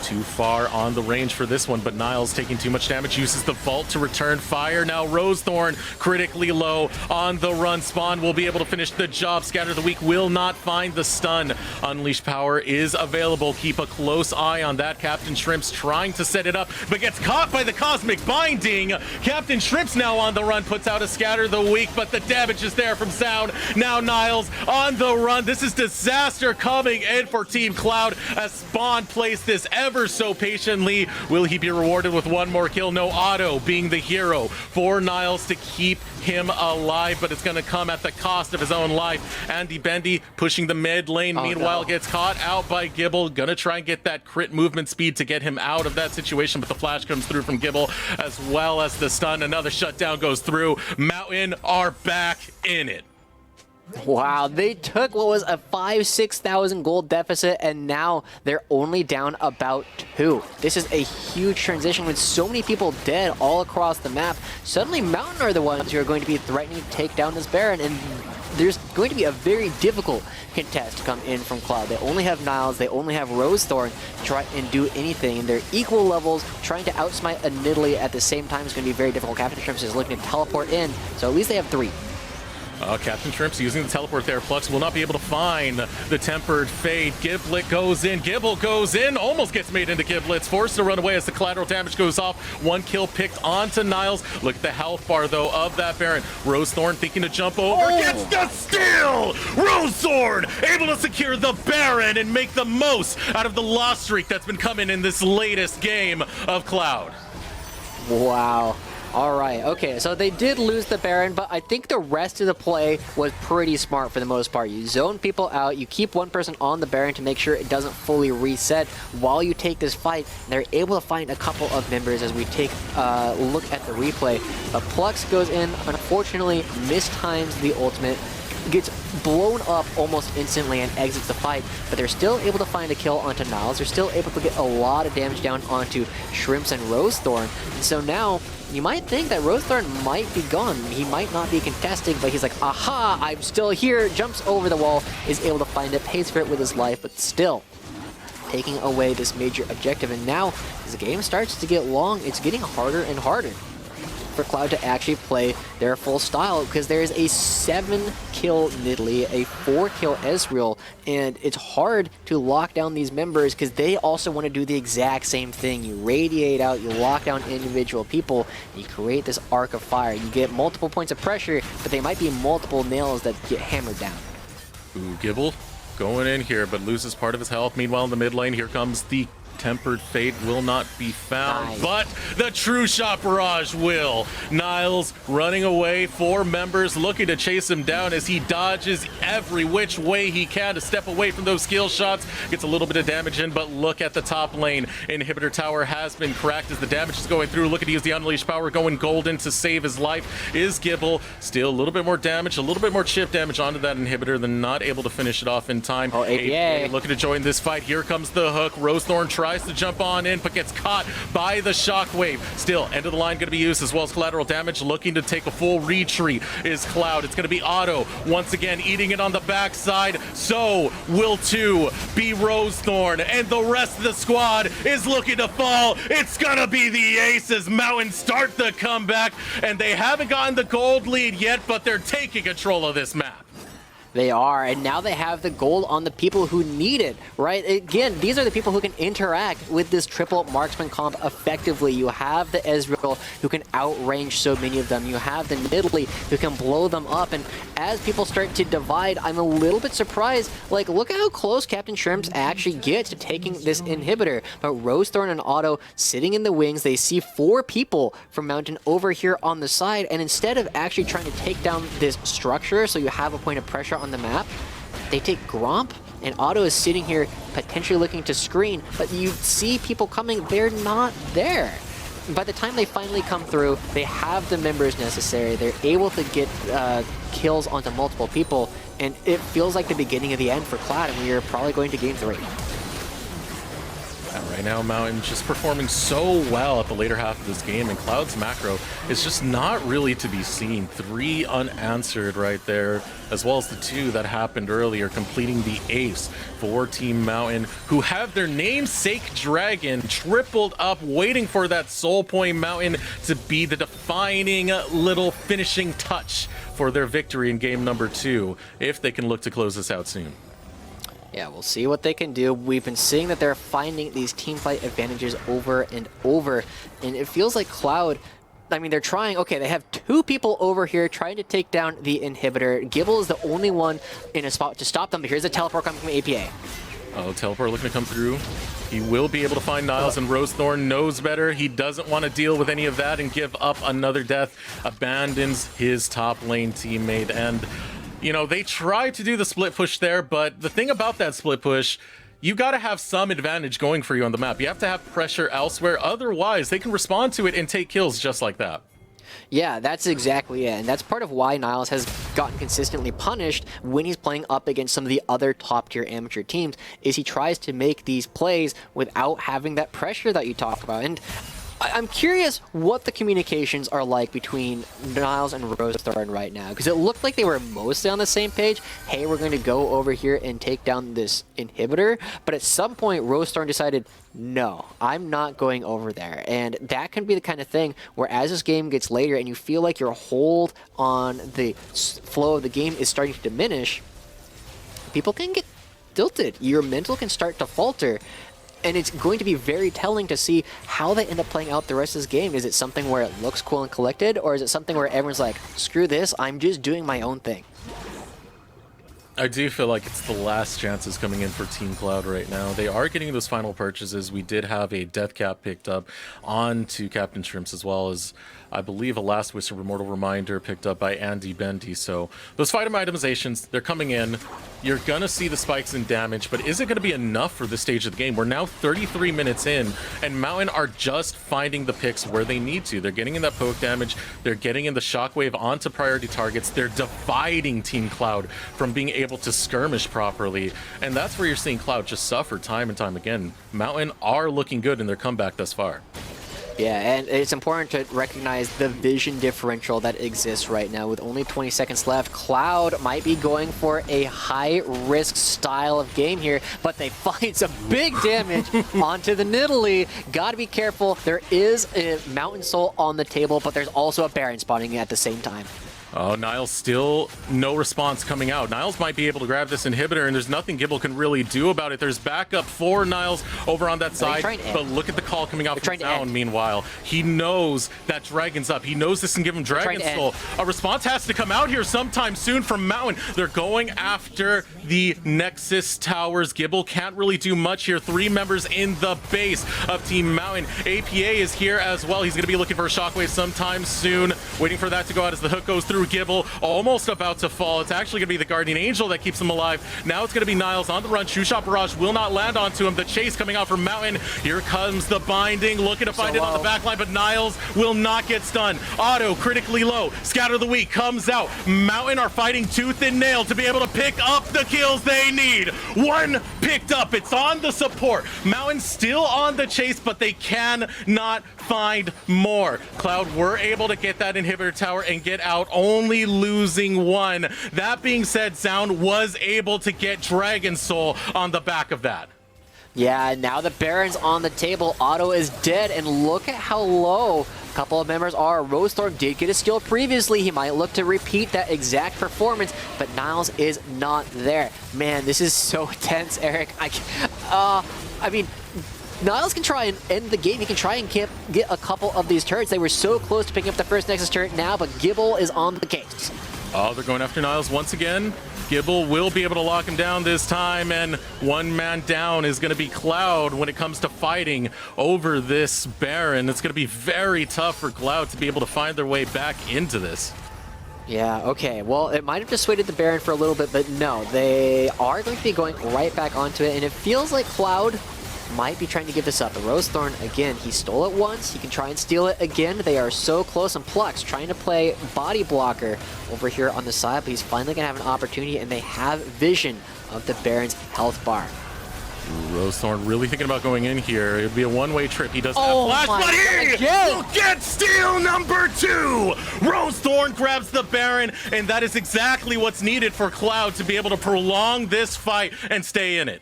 Too far on the range for this one, but Niles taking too much damage, uses the Vault to return fire. Now Rosethorn critically low on the run. Spawn will be able to finish the job. Scatter the Weak will not find the stun. Unleash Power is available. Keep a close eye on that. Captain Shrimps trying to set it up, but gets caught by the Cosmic Binding. Captain Shrimps now on the run, puts out a Scatter the Weak, but the damage is there from Sound. Now Niles on the run. This is disaster coming in for Team Cloud as Spawn plays this ever so patiently. Will he be rewarded with one more kill? No, Otto being the hero for Niles to keep him alive, but it's going to come at the cost of his own life. Andy Bendy pushing the mid lane, meanwhile gets caught out by Gibble. Gonna try and get that crit movement speed to get him out of that situation, but the flash comes through from Gibble, as well as the stun. Another shutdown goes through. Mountain are back in it. Wow, they took what was a 5,000-6,000 gold deficit, and now they're only down about 2. This is a huge transition with so many people dead all across the map. Suddenly, Mountain are the ones who are going to be threatening to take down this Baron, and there's going to be a very difficult contest to come in from Cloud. They only have Niles, they only have Rosethorn to try and do anything. They're equal levels. Trying to outsmite a Nidalee at the same time is going to be very difficult. Captain Shrimps is looking to teleport in, so at least they have 3. Captain Shrimps using the teleport there. Flux will not be able to find the Tempered Fade. Giblet goes in. Gibble goes in. Almost gets made into Giblets. Forced to run away as the collateral damage goes off. 1 kill picked onto Niles. Look at the health bar, though, of that Baron. Rosethorn thinking to jump over. Gets the steal! Rosethorn able to secure the Baron and make the most out of the loss streak that's been coming in this latest game of Cloud. Wow. All right, okay, so they did lose the Baron, but I think the rest of the play was pretty smart for the most part. You zone people out, you keep one person on the Baron to make sure it doesn't fully reset while you take this fight. They're able to find a couple of members as we take a look at the replay. But Plux goes in, unfortunately, mistimes the ultimate, gets blown up almost instantly and exits the fight, but they're still able to find a kill onto Niles. They're still able to get a lot of damage down onto Shrimps and Rosethorn. And so now, you might think that Rosethorn might be gone. He might not be contesting, but he's like, aha, I'm still here, jumps over the wall, is able to find it, pays for it with his life, but still taking away this major objective. And now, as the game starts to get long, it's getting harder and harder for Cloud to actually play their full style, because there is a 7-kill Nidalee, a 4-kill Ezreal, and it's hard to lock down these members because they also want to do the exact same thing. You radiate out, you lock down individual people, and you create this arc of fire. You get multiple points of pressure, but they might be multiple nails that get hammered down. Ooh, Gibble going in here, but loses part of his health. Meanwhile, in the mid lane, here comes the Tempered Fate will not be found, nice. But the True Shot Barrage will. Niles running away, 4 members looking to chase him down as he dodges every which way he can to step away from those skill shots. Gets a little bit of damage in, but look at the top lane. Inhibitor Tower has been cracked as the damage is going through. Looking to use the Unleashed Power, going golden to save his life is Gibble. Still a little bit more damage, a little bit more chip damage onto that Inhibitor, then not able to finish it off in time. Oh, APA. Looking to join this fight. Here comes the hook. Rosethorn tries to jump on in, but gets caught by the shockwave. Still, end of the line going to be used, as well as collateral damage. Looking to take a full retreat is Cloud. It's going to be Otto once again eating it on the backside. So will too be Rosethorn, and the rest of the squad is looking to fall. It's going to be the Aces. Mountain start the comeback, and they haven't gotten the gold lead yet, but they're taking control of this map. They are, and now they have the gold on the people who need it, right? Again, these are the people who can interact with this triple marksman comp effectively. You have the Ezreal who can outrange so many of them. You have the Nidalee who can blow them up, and as people start to divide, I'm a little bit surprised. Like, look at how close Captain Shrimps actually gets to taking this inhibitor. But Rosethorn and Otto sitting in the wings, they see 4 people from Mountain over here on the side, and instead of actually trying to take down this structure so you have a point of pressure on the map, they take Gromp, and Otto is sitting here potentially looking to screen, but you see people coming, they're not there. By the time they finally come through, they have the members necessary, they're able to get kills onto multiple people, and it feels like the beginning of the end for Cloud, and we are probably going to game 3. Right now, Mountain just performing so well at the later half of this game, and Cloud's macro is just not really to be seen. 3 unanswered right there, as well as the 2 that happened earlier, completing the ace for Team Mountain, who have their namesake dragon tripled up, waiting for that soul point Mountain to be the defining little finishing touch for their victory in game number 2, if they can look to close this out soon. Yeah, we'll see what they can do. We've been seeing that they're finding these team fight advantages over and over, and it feels like Cloud, I mean, they're trying, okay, they have 2 people over here trying to take down the inhibitor. Gibble is the only one in a spot to stop them, but here's a teleport coming from APA. Oh, teleport looking to come through. He will be able to find Niles, and Rosethorn knows better. He doesn't want to deal with any of that and give up another death. Abandons his top lane teammate, and you know, they tried to do the split push there, but the thing about that split push, you got to have some advantage going for you on the map. You have to have pressure elsewhere. Otherwise, they can respond to it and take kills just like that. Yeah, that's exactly it. And that's part of why Niles has gotten consistently punished when he's playing up against some of the other top-tier amateur teams is he tries to make these plays without having that pressure that you talk about. And I'm curious what the communications are like between Niles and Rosethorn right now, because it looked like they were mostly on the same page. Hey, we're going to go over here and take down this inhibitor, but at some point Rosethorn decided, no, I'm not going over there. And that can be the kind of thing where as this game gets later and you feel like your hold on the flow of the game is starting to diminish, people can get tilted. Your mental can start to falter. And it's going to be very telling to see how they end up playing out the rest of this game. Is it something where it looks cool and collected, or is it something where everyone's like, screw this, I'm just doing my own thing? I do feel like it's the last chances coming in for Team Cloud right now. They are getting those final purchases. We did have a death cap picked up onto Captain Shrimps, as well as, I believe, a Last Wish of Immortal Reminder picked up by Andy Bendy. So those fight itemizations, they're coming in. You're going to see the spikes in damage, but is it going to be enough for this stage of the game? We're now 33 minutes in, and Mountain are just finding the picks where they need to. They're getting in that poke damage. They're getting in the shockwave onto priority targets. They're dividing Team Cloud from being able to skirmish properly, and that's where you're seeing Cloud just suffer time and time again. Mountain are looking good in their comeback thus far. Yeah, and it's important to recognize the vision differential that exists right now. With only 20 seconds left, Cloud might be going for a high-risk style of game here, but they find some big damage onto the Nidalee. Gotta be careful. There is a Mountain Soul on the table, but there's also a Baron spawning at the same time. Oh, Niles still no response coming out. Niles might be able to grab this inhibitor, and there's nothing Gibble can really do about it. There's backup for Niles over on that side, but look at the call coming out from Sound. Meanwhile, he knows that Dragon's up. He knows this can give him Dragon Soul. A response has to come out here sometime soon from Mountain. They're going after the Nexus Towers. Gibble can't really do much here. 3 members in the base of Team Mountain. APA is here as well. He's going to be looking for a shockwave sometime soon. Waiting for that to go out as the hook goes through Gibble, almost about to fall. It's actually going to be the Guardian Angel that keeps him alive. Now it's going to be Niles on the run. True Shot Barrage will not land onto him. The chase coming out from Mountain. Here comes the binding, looking to find it on the back line, but Niles will not get stunned. Auto critically low. Scatter the Weak comes out. Mountain are fighting tooth and nail to be able to pick up the kills they need. 1 picked up. It's on the support. Mountain still on the chase, but they cannot find more. Cloud were able to get that inhibitor tower and get out, only losing 1. That being said, Sound was able to get Dragon Soul on the back of that. Yeah, now the Baron's on the table. Otto is dead, and look at how low a couple of members are. Rosethorn did get a steal previously. He might look to repeat that exact performance, but Niles is not there. Man, this is so tense, Eric. I mean, Niles can try and end the game. He can try and get a couple of these turrets. They were so close to picking up the first Nexus turret now, but Gibble is on the case. Oh, they're going after Niles once again. Gibble will be able to lock him down this time, and 1 man down is going to be Cloud when it comes to fighting over this Baron. It's going to be very tough for Cloud to be able to find their way back into this. Yeah, okay. Well, it might have dissuaded the Baron for a little bit, but no, they are going to be going right back onto it, and it feels like Cloud might be trying to give this up. The Rosethorn, again, he stole it once. He can try and steal it again. They are so close. And Plux trying to play body blocker over here on the side, but he's finally going to have an opportunity, and they have vision of the Baron's health bar. Rosethorn really thinking about going in here. It would be a one-way trip. He doesn't have flash, but he will get steal number 2! Rosethorn grabs the Baron, and that is exactly what's needed for Cloud to be able to prolong this fight and stay in it.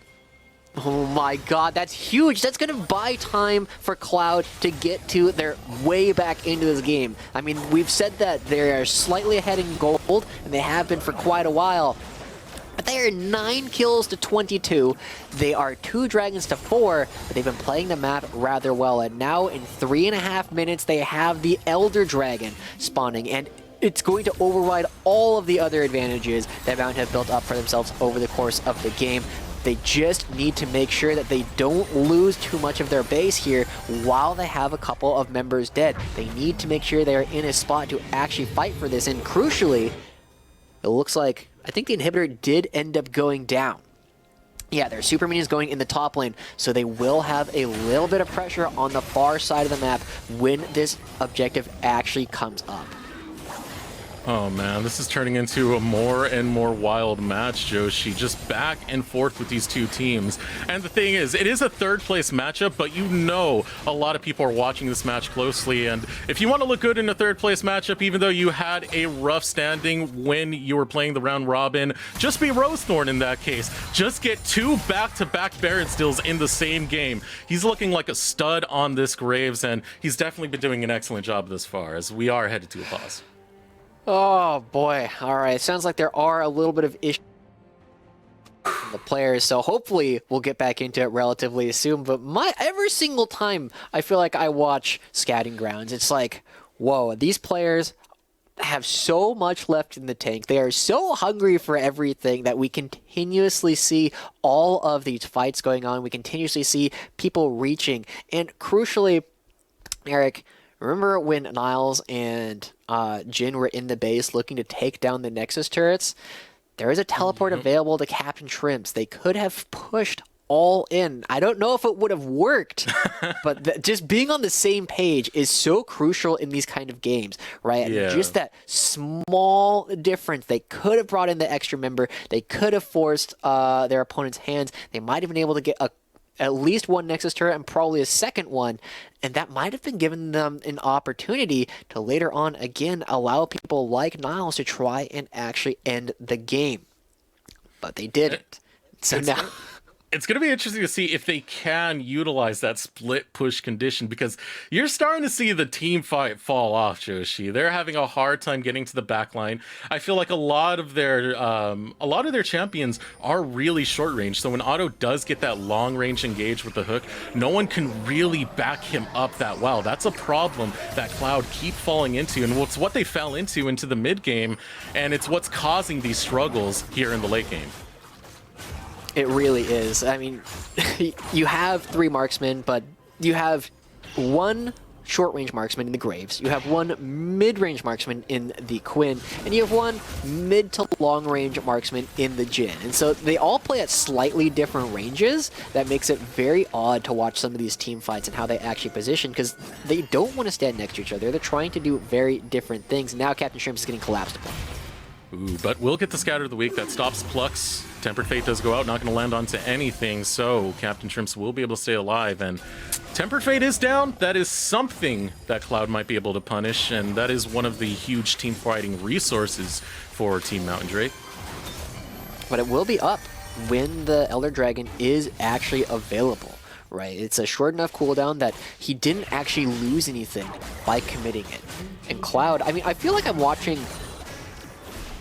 Oh my god, that's huge. That's going to buy time for Cloud to get to their way back into this game. I mean, we've said that they are slightly ahead in gold, and they have been for quite a while. But they are 9 kills to 22. They are 2 dragons to 4, but they've been playing the map rather well. And now in 3.5 minutes, they have the Elder Dragon spawning, and it's going to override all of the other advantages that Mountain have built up for themselves over the course of the game. They just need to make sure that they don't lose too much of their base here while they have a couple of members dead. They need to make sure they're in a spot to actually fight for this. And crucially, it looks like, I think the inhibitor did end up going down. Yeah, their super minions going in the top lane, so they will have a little bit of pressure on the far side of the map when this objective actually comes up. Oh man, this is turning into a more and more wild match, Joshi. Just back and forth with these two teams. And the thing is, it is a third place matchup, but you know a lot of people are watching this match closely. And if you want to look good in a third place matchup, even though you had a rough standing when you were playing the round robin, just be Rosethorn in that case. Just get 2 back-to-back Baron steals in the same game. He's looking like a stud on this Graves, and he's definitely been doing an excellent job thus far, as we are headed to a pause. Oh boy, alright, sounds like there are a little bit of issues with the players, so hopefully we'll get back into it relatively soon, but every single time I feel like I watch Scouting Grounds, it's like, whoa, these players have so much left in the tank. They are so hungry for everything that we continuously see all of these fights going on. We continuously see people reaching, and crucially, Eric, remember when Niles and Jin were in the base looking to take down the Nexus turrets? There is a teleport available to Captain Shrimps. They could have pushed all in. I don't know if it would have worked, but just being on the same page is so crucial in these kind of games, right? Yeah. And just that small difference. They could have brought in the extra member. They could have forced their opponent's hands. They might have been able to get at least one Nexus turret and probably a second one, and that might have been given them an opportunity to later on again allow people like Niles to try and actually end the game. But they didn't. So now it's going to be interesting to see if they can utilize that split push condition, because you're starting to see the team fight fall off, Joshi. They're having a hard time getting to the back line. I feel like a lot of their champions are really short range. So when Otto does get that long range engage with the hook, no one can really back him up that well. That's a problem that Cloud keep falling into, and it's what they fell into the mid game, and it's what's causing these struggles here in the late game. It really is. I mean, you have 3 marksmen, but you have 1 short-range marksman in the Graves, you have 1 mid-range marksman in the Quinn, and you have 1 mid to long-range marksman in the Jin. And so they all play at slightly different ranges. That makes it very odd to watch some of these team fights and how they actually position, because they don't want to stand next to each other. They're trying to do very different things. Now Captain Shrimps is getting collapsed upon. Ooh, but we'll get the Scatter of the Week. That stops Plucks. Tempered Fate does go out, not going to land onto anything, so Captain Shrimps will be able to stay alive. And Tempered Fate is down. That is something that Cloud might be able to punish, and that is one of the huge team fighting resources for Team Mountain Drake. But it will be up when the Elder Dragon is actually available. Right, it's a short enough cooldown that he didn't actually lose anything by committing it. And Cloud, I mean, I feel like I'm watching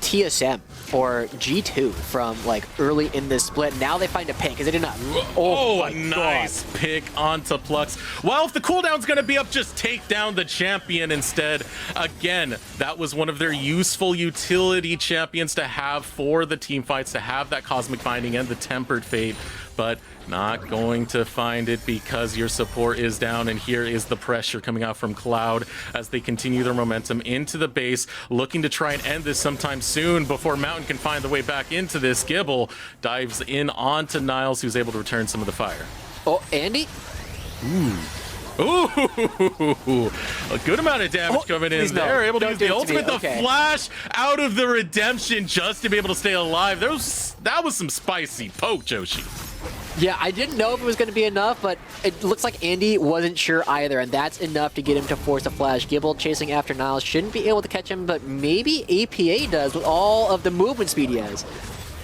TSM or G2 from like early in this split. Now they find a pick because they did not. Oh, a nice pick onto Plux. Well, if the cooldown's going to be up, just take down the champion instead. Again, that was one of their useful utility champions to have for the team fights, to have that Cosmic Binding and the Tempered Fate, but not going to find it because your support is down, and here is the pressure coming out from Cloud as they continue their momentum into the base, looking to try and end this sometime soon before Mountain can find the way back into this. Gibble dives in onto Niles, who's able to return some of the fire. Oh, Andy? Ooh, a good amount of damage coming in there. Able to use the ultimate, the flash out of the redemption just to be able to stay alive. That was some spicy poke, Joshi. Yeah, I didn't know if it was going to be enough, but it looks like Andy wasn't sure either, and that's enough to get him to force a flash. Gibble chasing after Niles shouldn't be able to catch him, but maybe APA does with all of the movement speed he has.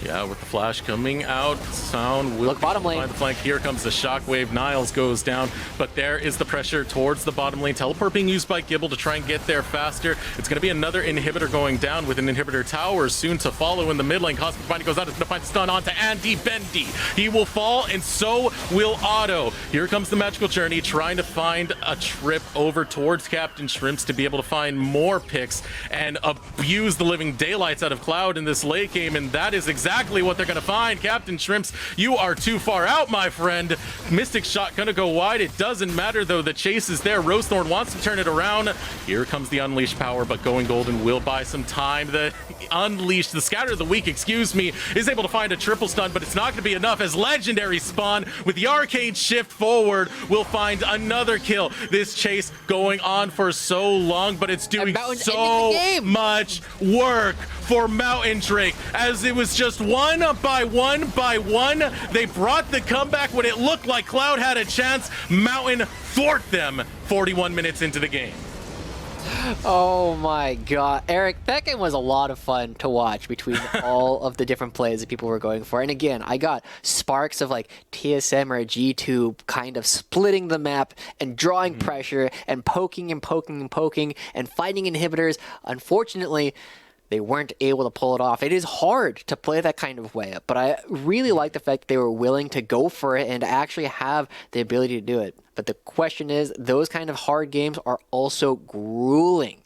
Yeah, with the flash coming out, Sound will look bottom lane. Find the flank. Here comes the shockwave. Niles goes down, but there is the pressure towards the bottom lane. Teleport being used by Gibble to try and get there faster. It's going to be another inhibitor going down with an inhibitor tower soon to follow in the mid lane. Cosmic Binding goes out. It's going to find the stun onto Andy Bendy. He will fall, and so will Otto. Here comes the Magical Journey, trying to find a trip over towards Captain Shrimps to be able to find more picks and abuse the living daylights out of Cloud in this late game, and that is exactly exactly what they're going to find. Captain Shrimps, you are too far out, my friend. Mystic Shot going to go wide. It doesn't matter, though. The chase is there. Rosethorn wants to turn it around. Here comes the Unleashed power, but Going Golden will buy some time. The Unleashed, the Scatter of the Weak, excuse me, is able to find a triple stun, but it's not going to be enough as Legendary Spawn with the Arcane Shift forward will find another kill. This chase going on for so long, but it's doing so much work for Mountain Drake, as it was just one by one by one. They brought the comeback when it looked like Cloud had a chance. Mountain thwart them 41 minutes into the game. Oh my god. Eric, that game was a lot of fun to watch between all of the different plays that people were going for. And again, I got sparks of like TSM or G2 kind of splitting the map and drawing pressure and poking and poking and poking and fighting inhibitors. Unfortunately, they weren't able to pull it off. It is hard to play that kind of way, but I really like the fact that they were willing to go for it and actually have the ability to do it. But the question is, those kind of hard games are also grueling.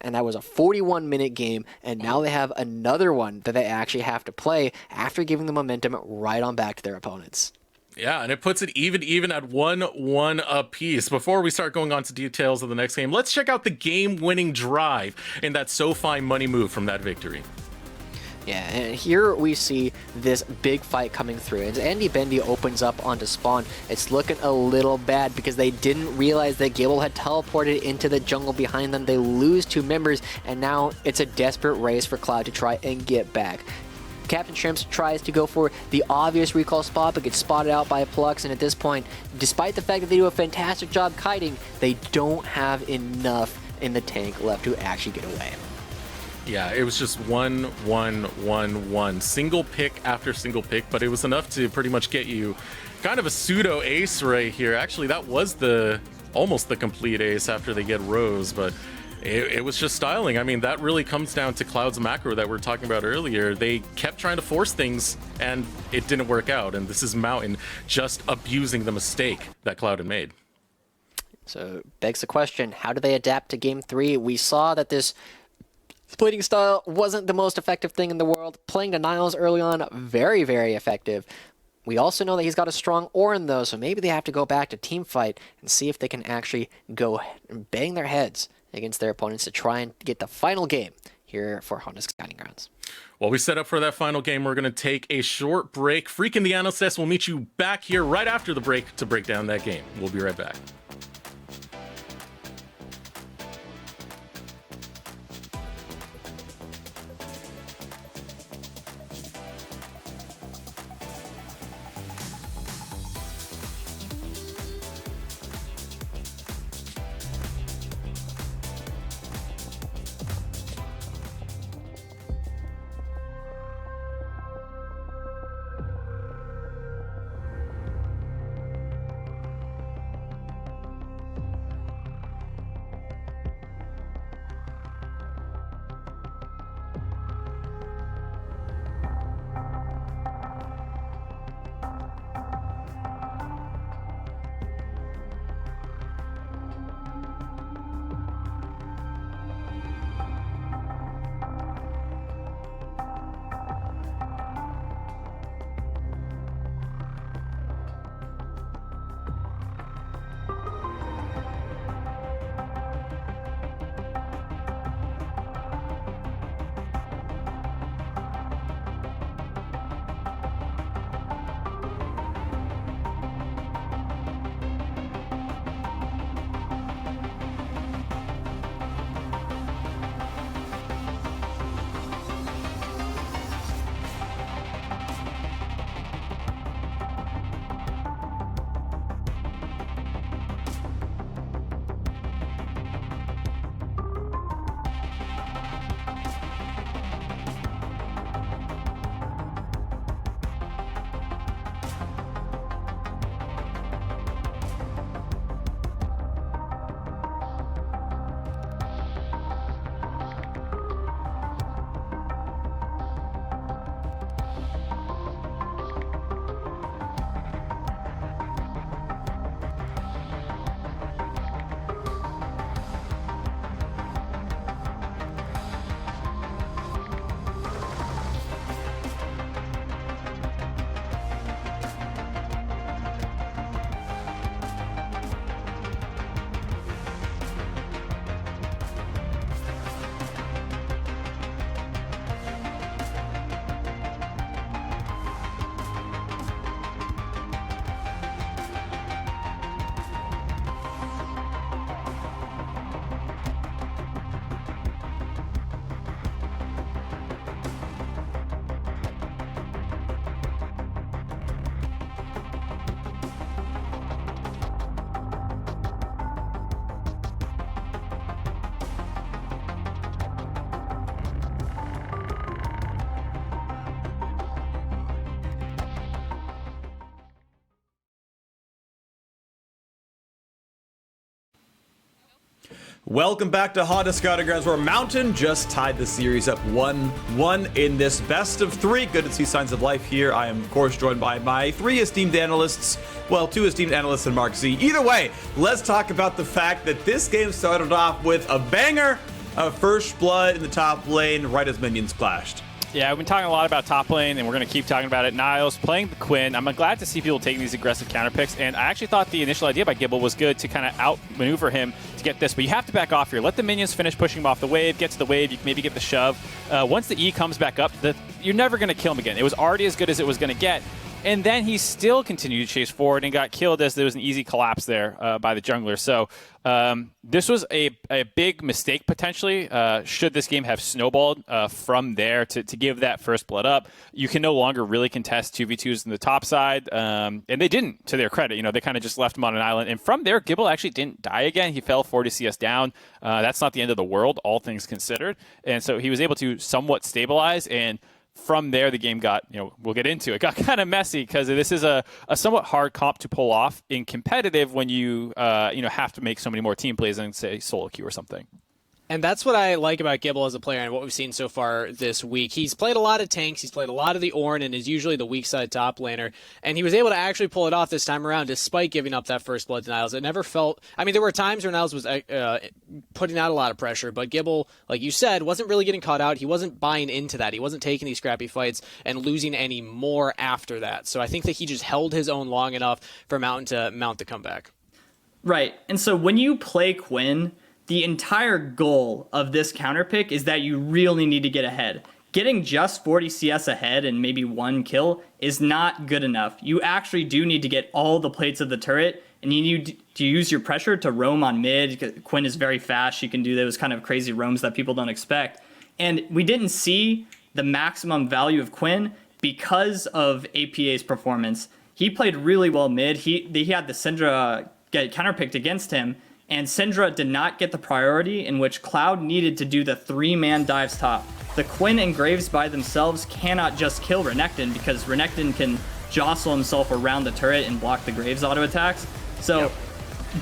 And that was a 41-minute game, and now they have another one that they actually have to play after giving the momentum right on back to their opponents. Yeah, and it puts it even at 1-1 apiece. Before we start going on to details of the next game, let's check out the game-winning drive in that SoFi money move from that victory. Yeah, and here we see this big fight coming through. As Andy Bendy opens up onto spawn, it's looking a little bad because they didn't realize that Gable had teleported into the jungle behind them. They lose 2 members, and now it's a desperate race for Cloud to try and get back. Captain Shrimps tries to go for the obvious recall spot, but gets spotted out by Plux, and at this point, despite the fact that they do a fantastic job kiting, they don't have enough in the tank left to actually get away. Yeah, it was just 1-1-1-1. Single pick after single pick, but it was enough to pretty much get you kind of a pseudo ace right here. Actually, that was almost the complete ace after they get Rose, but it was just styling. I mean, that really comes down to Cloud's macro that we were talking about earlier. They kept trying to force things, and it didn't work out. And this is Mountain just abusing the mistake that Cloud had made. So, begs the question, how do they adapt to Game 3? We saw that this splitting style wasn't the most effective thing in the world. Playing Denials early on, very, very effective. We also know that he's got a strong Orin, though, so maybe they have to go back to Teamfight and see if they can actually go and bang their heads against their opponents to try and get the final game here for Honda's Scouting Grounds. While we set up for that final game, we're going to take a short break. Freaking the Analyst will meet you back here right after the break to break down that game. We'll be right back. Welcome back to Honda Scouting Grounds, where Mountain just tied the series up 1-1 in this best of 3. Good to see signs of life here. I am, of course, joined by my 3 esteemed analysts. Well, 2 esteemed analysts and Mark Z. Either way, let's talk about the fact that this game started off with a banger of first blood in the top lane right as minions clashed. Yeah, we've been talking a lot about top lane, and we're going to keep talking about it. Niles playing the Quinn. I'm glad to see people taking these aggressive counter picks, and I actually thought the initial idea by Gibble was good to kind of outmaneuver him to get this, but you have to back off here. Let the minions finish pushing him off the wave, get to the wave, you can maybe get the shove. Once the E comes back up, you're never going to kill him again. It was already as good as it was going to get. And then he still continued to chase forward and got killed as there was an easy collapse there by the jungler. So this was a big mistake potentially. Should this game have snowballed from there to give that first blood up, you can no longer really contest 2v2s in the top side. And they didn't, to their credit. They kind of just left him on an island. And from there, Gibble actually didn't die again. He fell 40 CS down. That's not the end of the world, all things considered. And so he was able to somewhat stabilize, and from there, the game got, we'll get into it, got kind of messy because this is a somewhat hard comp to pull off in competitive when you, have to make so many more team plays than, say, solo queue or something. And that's what I like about Gibble as a player and what we've seen so far this week. He's played a lot of tanks, he's played a lot of the Ornn, and is usually the weak side top laner. And he was able to actually pull it off this time around despite giving up that first blood to Niles. It never felt... there were times where Niles was putting out a lot of pressure, but Gibble, like you said, wasn't really getting caught out. He wasn't buying into that. He wasn't taking these scrappy fights and losing any more after that. So I think that he just held his own long enough for Mountain to mount the comeback. Right. And so when you play Quinn, the entire goal of this counter pick is that you really need to get ahead. Getting just 40 CS ahead and maybe 1 kill is not good enough. You actually do need to get all the plates of the turret, and you need to use your pressure to roam on mid. Quinn is very fast. She can do those kind of crazy roams that people don't expect. And we didn't see the maximum value of Quinn because of APA's performance. He played really well mid. He had the Syndra get counterpicked against him, and Syndra did not get the priority in which Cloud needed to do the 3-man dives top. The Quinn and Graves by themselves cannot just kill Renekton because Renekton can jostle himself around the turret and block the Graves auto attacks. So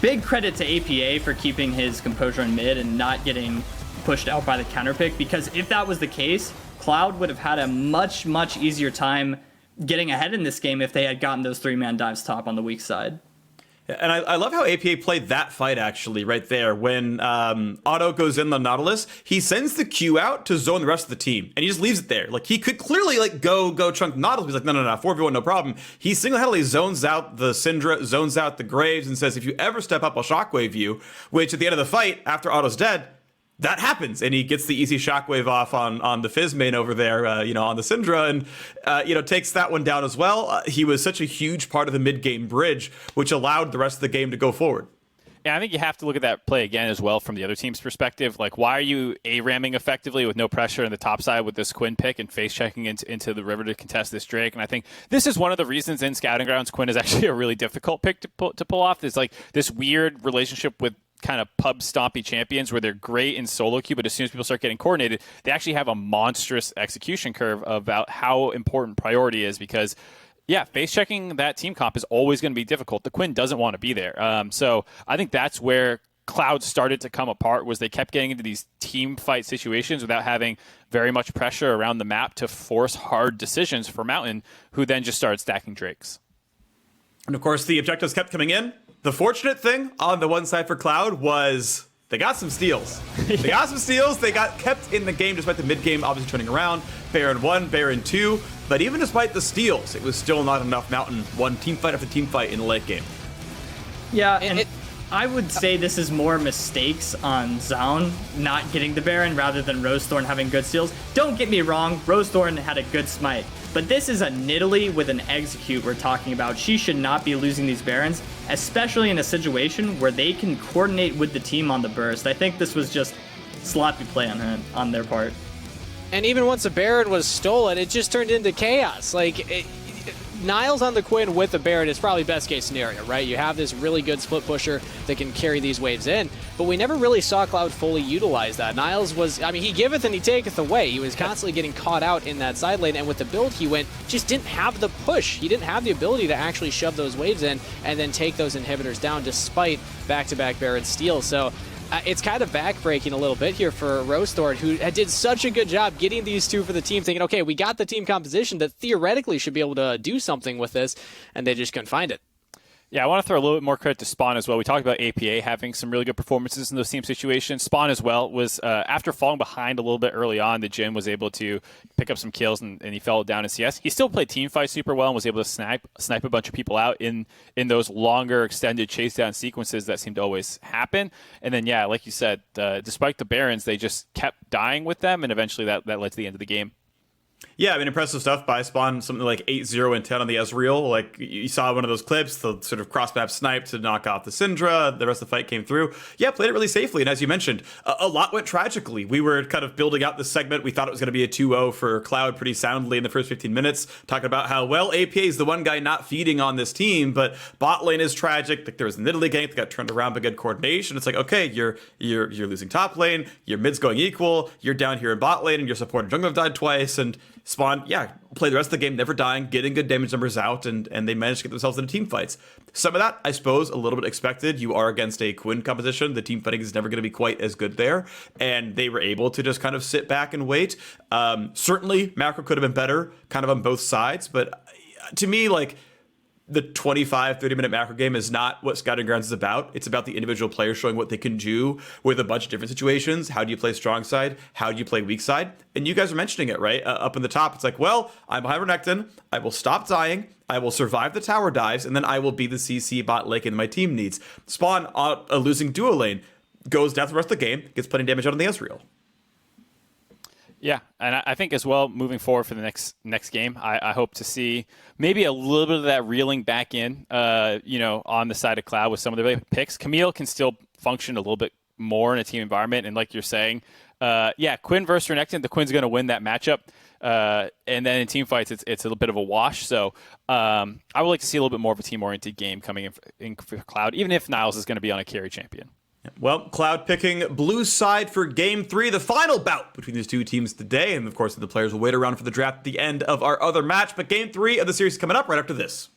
big credit to APA for keeping his composure in mid and not getting pushed out by the counter pick, because if that was the case, Cloud would have had a much, much easier time getting ahead in this game if they had gotten those 3-man dives top on the weak side. And I love how APA played that fight, actually, right there. When Otto goes in the Nautilus, he sends the Q out to zone the rest of the team, and he just leaves it there. Like, he could clearly, go chunk the Nautilus. He's like, no, 4v1, no problem. He single-handedly zones out the Syndra, zones out the Graves, and says, if you ever step up, I'll shockwave you, which at the end of the fight, after Otto's dead, that happens, and he gets the easy shockwave off on the Fizz main over there, on the Syndra, and, takes that one down as well. He was such a huge part of the mid-game bridge, which allowed the rest of the game to go forward. Yeah, I think you have to look at that play again as well from the other team's perspective. Like, why are you A-ramming effectively with no pressure on the top side with this Quinn pick and face-checking into the river to contest this Drake? And I think this is one of the reasons in Scouting Grounds Quinn is actually a really difficult pick to pull off. There's like this weird relationship with kind of pub stompy champions where they're great in solo queue, but as soon as people start getting coordinated, they actually have a monstrous execution curve about how important priority is, because face checking that team comp is always going to be difficult. The Quinn doesn't want to be there. So I think that's where Cloud started to come apart, was they kept getting into these team fight situations without having very much pressure around the map to force hard decisions for Mountain, who then just started stacking Drakes. And of course, the objectives kept coming in. The fortunate thing on the one side for Cloud was they got some steals. They got kept in the game despite the mid-game obviously turning around. Baron 1, Baron 2. But even despite the steals, it was still not enough. Mountain won team fight after team fight in the late game. Yeah, and I would say this is more mistakes on Zaun not getting the Baron rather than Rosethorn having good steals. Don't get me wrong, Rosethorn had a good smite. But this is a Nidalee with an execute we're talking about. She should not be losing these Barons, especially in a situation where they can coordinate with the team on the burst. I think this was just sloppy play on their part. And even once a Baron was stolen, it just turned into chaos. Niles on the Quinn with the Baron is probably best case scenario, right? You have this really good split pusher that can carry these waves in, but we never really saw Cloud fully utilize that. Niles was, he giveth and he taketh away. He was constantly getting caught out in that side lane, and with the build he went, just didn't have the push. He didn't have the ability to actually shove those waves in and then take those inhibitors down despite back-to-back Baron steals. So it's kind of backbreaking a little bit here for Rosethorn, who did such a good job getting these two for the team, thinking, okay, we got the team composition that theoretically should be able to do something with this, and they just couldn't find it. Yeah, I want to throw a little bit more credit to Spawn as well. We talked about APA having some really good performances in those team situations. Spawn as well was, after falling behind a little bit early on, the Jin was able to pick up some kills, and he fell down in CS. He still played team fight super well and was able to snipe a bunch of people out in those longer, extended chase down sequences that seem to always happen. And then, yeah, like you said, despite the Barons, they just kept dying with them, and eventually that led to the end of the game. Yeah, I mean, impressive stuff by Spawn, something like 8-0 and 10 on the Ezreal. Like, you saw one of those clips, the sort of cross-map snipe to knock off the Syndra. The rest of the fight came through. Yeah, played it really safely. And as you mentioned, a lot went tragically. We were kind of building out this segment. We thought it was going to be a 2-0 for Cloud pretty soundly in the first 15 minutes, talking about how, well, APA is the one guy not feeding on this team, but bot lane is tragic. Like, there was an Italy gank that got turned around by good coordination. It's like, okay, you're losing top lane, your mid's going equal, you're down here in bot lane, and your support and jungler have died twice, and Spawn, yeah, play the rest of the game, never dying, getting good damage numbers out, and they managed to get themselves into team fights. Some of that, I suppose, a little bit expected. You are against a Quinn composition. The team fighting is never going to be quite as good there, and they were able to just kind of sit back and wait. Certainly, macro could have been better, kind of on both sides, but to me, like, the 25, 30-minute macro game is not what Scouting Grounds is about. It's about the individual players showing what they can do with a bunch of different situations. How do you play strong side? How do you play weak side? And you guys are mentioning it, right? Up in the top, it's like, well, I'm behind Renekton. I will stop dying. I will survive the tower dives, and then I will be the CC bot lane my team needs. Spawn, a losing duo lane, goes down the rest of the game, gets plenty of damage out on the Ezreal. Yeah, and I think as well, moving forward for the next game, I hope to see maybe a little bit of that reeling back in, on the side of Cloud with some of the picks. Camille can still function a little bit more in a team environment, and like you're saying, Quinn versus Renekton, the Quinn's going to win that matchup, and then in team fights, it's a little bit of a wash. So I would like to see a little bit more of a team-oriented game coming in for Cloud, even if Niles is going to be on a carry champion. Well, Cloud picking blue side for Game 3, the final bout between these two teams today. And, of course, the players will wait around for the draft at the end of our other match. But Game 3 of the series is coming up right after this.